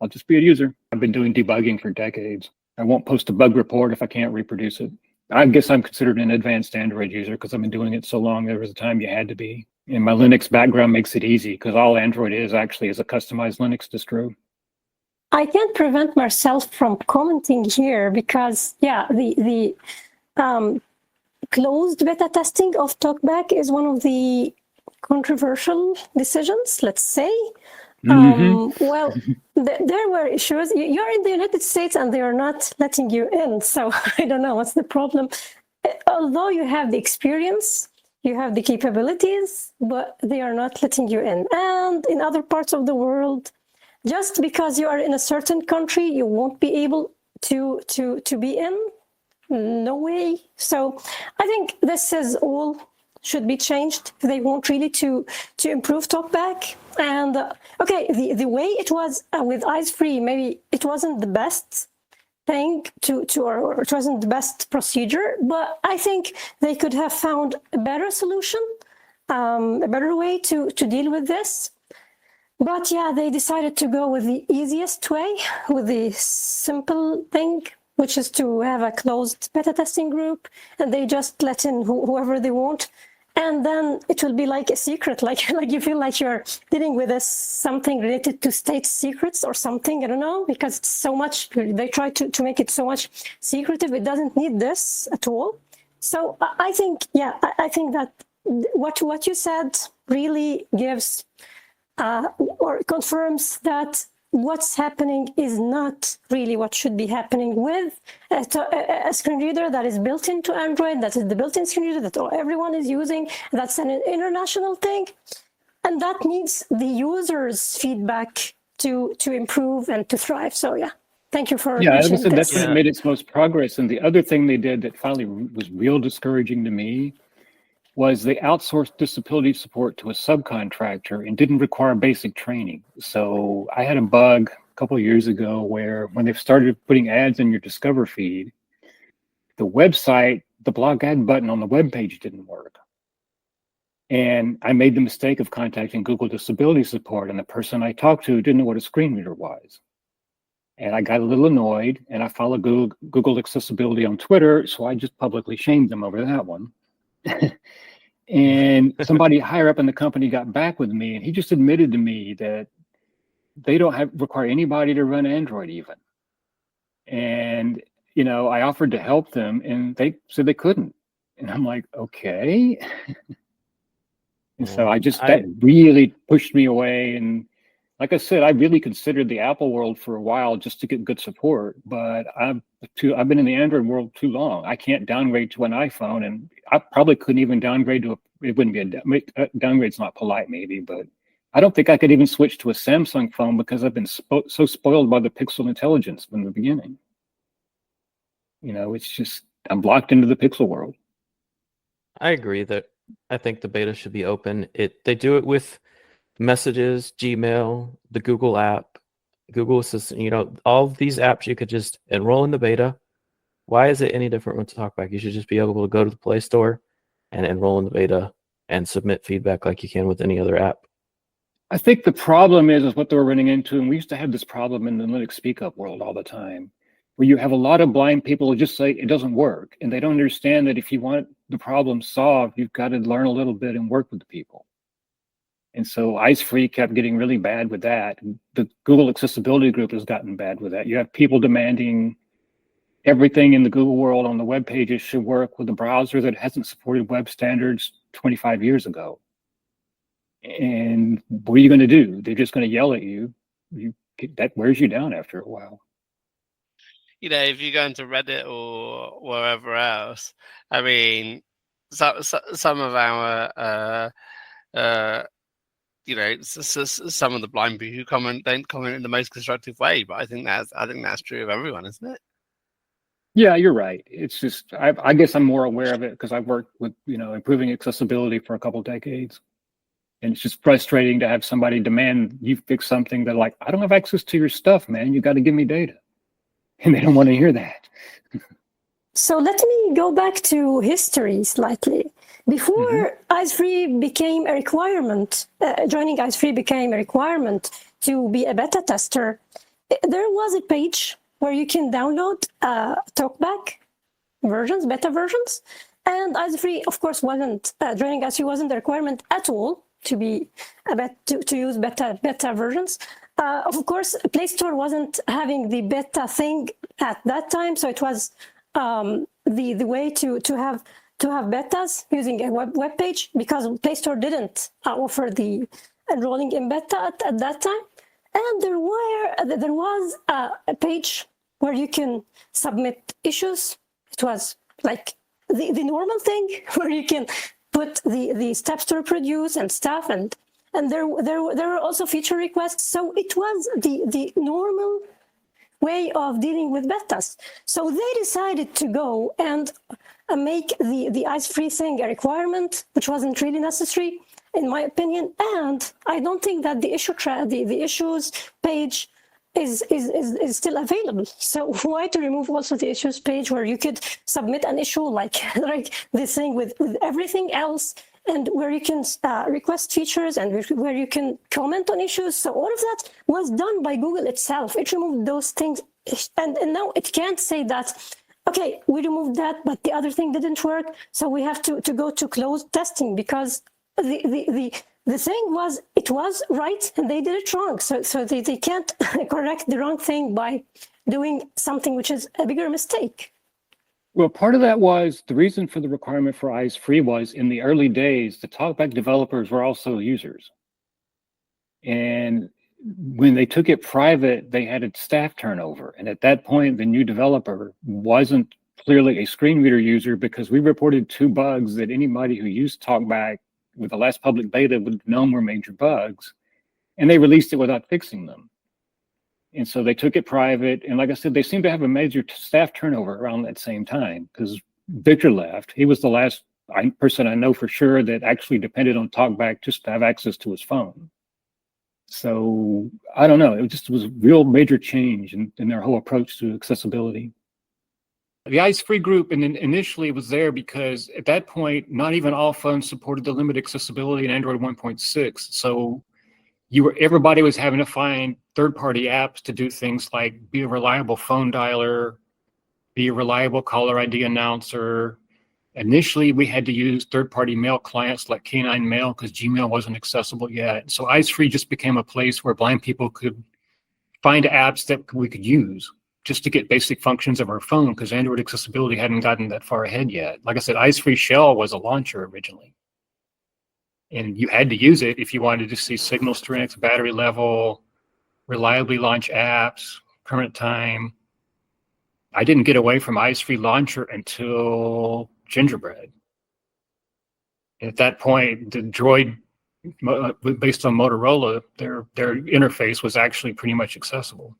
I'll just be a user. I've been doing debugging for decades. I won't post a bug report if I can't reproduce it. I guess I'm considered an advanced Android user because I've been doing it so long. There was a time you had to be. And my Linux background makes it easy because all Android is actually is a customized Linux distro. I can't prevent myself from commenting here because, the closed beta testing of TalkBack is one of the controversial decisions, let's say. Well, there were issues. You're in the United States and they are not letting you in. So I don't know what's the problem. Although you have the experience, you have the capabilities, but they are not letting you in. And in other parts of the world, just because you are in a certain country, you won't be able to be in. No way. So I think this is all should be changed if they want really to improve TalkBack. And the way it was with Eyes Free, maybe it wasn't the best thing or it wasn't the best procedure, but I think they could have found a better solution, a better way to deal with this. But they decided to go with the easiest way, with the simple thing, which is to have a closed beta testing group, and they just let in whoever they want. And then it will be like a secret, like you feel like you're dealing with something related to state secrets or something, I don't know, because it's so much, they try to make it so much secretive. It doesn't need this at all. So I think, I think that what you said really gives or confirms that what's happening is not really what should be happening with a screen reader that is built into Android, that is the built-in screen reader that everyone is using. That's an international thing. And that needs the user's feedback to improve and to thrive. So thank you for mentioning this. That's when it made its most progress. And the other thing they did that finally was real discouraging to me was they outsourced disability support to a subcontractor and didn't require basic training. So I had a bug a couple of years ago where when they started putting ads in your Discover feed, the website, the blog ad button on the web page didn't work. And I made the mistake of contacting Google Disability Support, and the person I talked to didn't know what a screen reader was. And I got a little annoyed, and I followed Google Accessibility on Twitter, so I just publicly shamed them over that one. And somebody higher up in the company got back with me, and he just admitted to me that they don't require anybody to run Android even. And, I offered to help them and they said they couldn't. And I'm like, okay. And so that really pushed me away. And like I said, I really considered the Apple world for a while just to get good support, but I've been in the Android world too long. I can't downgrade to an iPhone, and I probably couldn't even downgrade it wouldn't be downgrade's not polite maybe, but I don't think I could even switch to a Samsung phone because I've been so spoiled by the Pixel intelligence from the beginning. It's just, I'm blocked into the Pixel world. I agree that I think the beta should be open. They do it with Messages, Gmail, the Google app, Google Assistant, all of these apps you could just enroll in the beta. Why is it any different with TalkBack? You should just be able to go to the Play Store and enroll in the beta and submit feedback like you can with any other app. I think the problem is what they're running into, and we used to have this problem in the Linux Speak Up world all the time, where you have a lot of blind people who just say it doesn't work, and they don't understand that if you want the problem solved, you've got to learn a little bit and work with the people. And so Eyes-Free kept getting really bad with that. The Google Accessibility Group has gotten bad with that. You have people demanding everything in the Google world on the web pages should work with a browser that hasn't supported web standards 25 years ago. And what are you going to do? They're just going to yell at you. That wears you down after a while. If you go into Reddit or wherever else, I mean, some of our some of the blind people who don't comment in the most constructive way, but I think that's true of everyone, isn't it? Yeah, you're right. It's just I guess I'm more aware of it because I've worked with improving accessibility for a couple of decades, and it's just frustrating to have somebody demand you fix something that like I don't have access to your stuff, man. You got to give me data, and they don't want to hear that. So let me go back to history slightly. Before Eyes-Free became a requirement, joining Eyes-Free became a requirement to be a beta tester, there was a page where you can download TalkBack versions, beta versions, and Eyes-Free, of course, joining Eyes-Free wasn't the requirement at all to be to use beta versions. Of course, Play Store wasn't having the beta thing at that time, so it was the way to have betas using a web page, because Play Store didn't offer the enrolling in beta at that time. And there was a page where you can submit issues. It was like the normal thing where you can put the steps to reproduce and stuff, and there were also feature requests. So it was the normal way of dealing with betas. So they decided to go and make the Eyes-Free thing a requirement, which wasn't really necessary, in my opinion. And I don't think that the issues page is still available. So why to remove also the issues page where you could submit an issue like this thing with everything else, and where you can request features and where you can comment on issues. So all of that was done by Google itself. It removed those things, and now it can't say that, okay, we removed that, but the other thing didn't work, so we have to go to closed testing, because the thing was, it was right and they did it wrong. So they can't correct the wrong thing by doing something which is a bigger mistake. Well, part of that was the reason for the requirement for Eyes-Free was in the early days, the TalkBack developers were also users. And when they took it private, they had a staff turnover. And at that point, the new developer wasn't clearly a screen reader user, because we reported 2 bugs that anybody who used TalkBack with the last public beta would have known were major bugs. And they released it without fixing them. And so they took it private. And like I said, they seem to have a major staff turnover around that same time, because Victor left. He was the last person I know for sure that actually depended on TalkBack just to have access to his phone. So I don't know. It just was a real major change in their whole approach to accessibility. The Eyes-Free group initially was there because at that point, not even all phones supported the limited accessibility in Android 1.6. So everybody was having to find third-party apps to do things like be a reliable phone dialer, be a reliable caller ID announcer, Initially, we had to use third-party mail clients like K9 Mail because Gmail wasn't accessible yet. So EyeSfree just became a place where blind people could find apps that we could use just to get basic functions of our phone, because Android accessibility hadn't gotten that far ahead yet. Like I said, EyeSfree Shell was a launcher originally. And you had to use it if you wanted to see signal strength, battery level, reliably launch apps, current time. I didn't get away from EyeSfree Launcher until Gingerbread. At that point, the Droid, based on Motorola, their interface was actually pretty much accessible.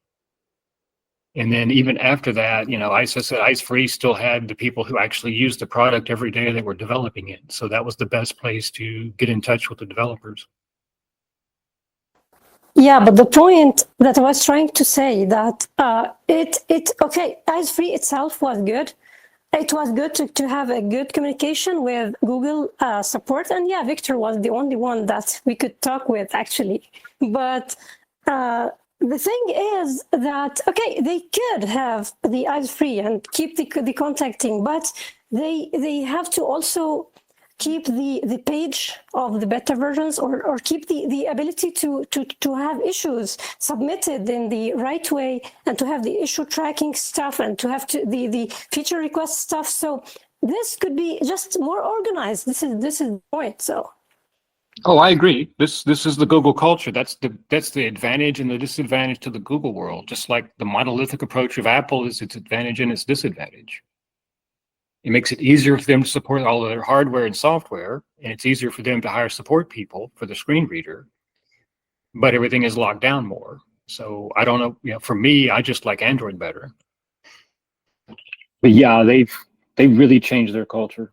And then even after that, EyeSfree still had the people who actually used the product every day that were developing it. So that was the best place to get in touch with the developers. Yeah, but the point that I was trying to say that EyeSfree itself was good. It was good to have a good communication with Google support. And yeah, Victor was the only one that we could talk with, actually. But the thing is that, they could have the EyeSfree and keep the contacting, but they have to also keep the page of the beta versions or keep the ability to have issues submitted in the right way and to have the issue tracking stuff and to have the feature request stuff. So this could be just more organized. This is the point. So. Oh, I agree. This is the Google culture. That's the advantage and the disadvantage to the Google world. Just like the monolithic approach of Apple is its advantage and its disadvantage. It makes it easier for them to support all of their hardware and software, and it's easier for them to hire support people for the screen reader, but everything is locked down more. So I don't know, for me, I just like Android better. But yeah, they've really changed their culture.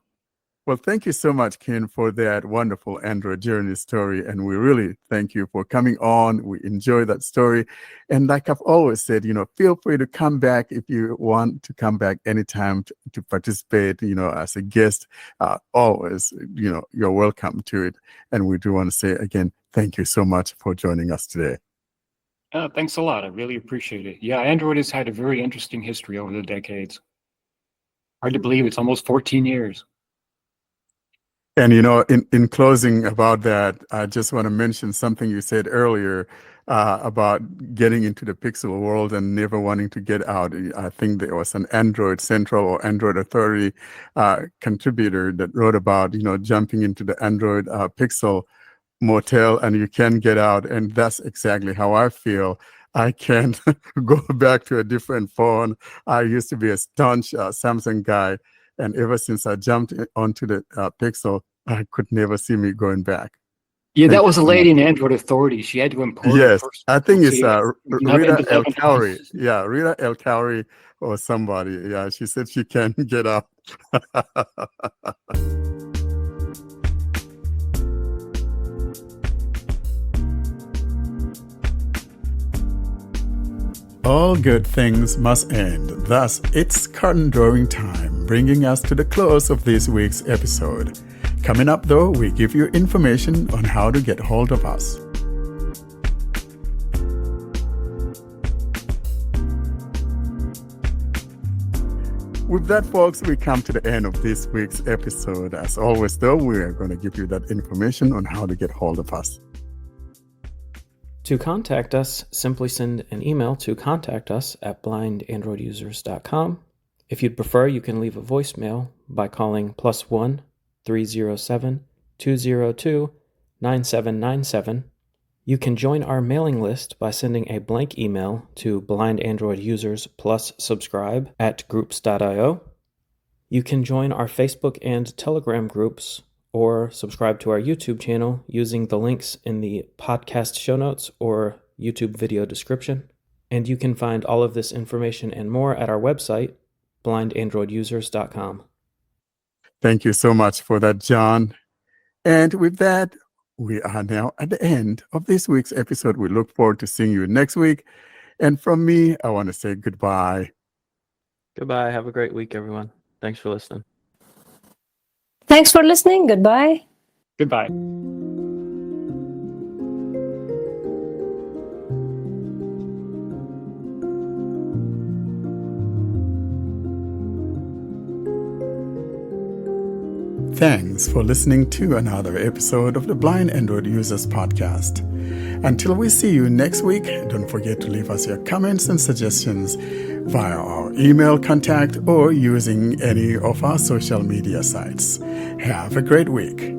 Well, thank you so much, Ken, for that wonderful Android journey story. And we really thank you for coming on. We enjoy that story. And like I've always said, feel free to come back if you want to come back anytime to participate, as a guest. Always, you're welcome to it. And we do want to say again, thank you so much for joining us today. Thanks a lot. I really appreciate it. Yeah, Android has had a very interesting history over the decades. Hard to believe it's almost 14 years. And, in closing about that, I just want to mention something you said earlier about getting into the Pixel world and never wanting to get out. I think there was an Android Central or Android Authority contributor that wrote about, jumping into the Android Pixel motel and you can't get out. And that's exactly how I feel. I can't go back to a different phone. I used to be a staunch Samsung guy. And ever since I jumped onto the Pixel, I could never see me going back. Yeah, that was a lady in Android Authority. She had to import her Yes, first. I think it's Rita El Khoury. Yeah, Rita El Khoury or somebody. Yeah, she said she can't get up. All good things must end. Thus, it's curtain drawing time, bringing us to the close of this week's episode. Coming up, though, we give you information on how to get hold of us. With that, folks, we come to the end of this week's episode. As always, though, we are going to give you that information on how to get hold of us. To contact us, simply send an email to contactus@blindandroidusers.com. If you'd prefer, you can leave a voicemail by calling +1 307 202 9797. You can join our mailing list by sending a blank email to blindandroidusers+subscribe@groups.io. You can join our Facebook and Telegram groups or subscribe to our YouTube channel using the links in the podcast show notes or YouTube video description. And you can find all of this information and more at our website, blindandroidusers.com. Thank you so much for that, John. And with that, we are now at the end of this week's episode. We look forward to seeing you next week. And from me, I want to say goodbye. Goodbye. Have a great week, everyone. Thanks for listening. Thanks for listening. Goodbye. Goodbye. Thanks for listening to another episode of the Blind Android Users Podcast. Until we see you next week, don't forget to leave us your comments and suggestions via our email contact or using any of our social media sites. Have a great week.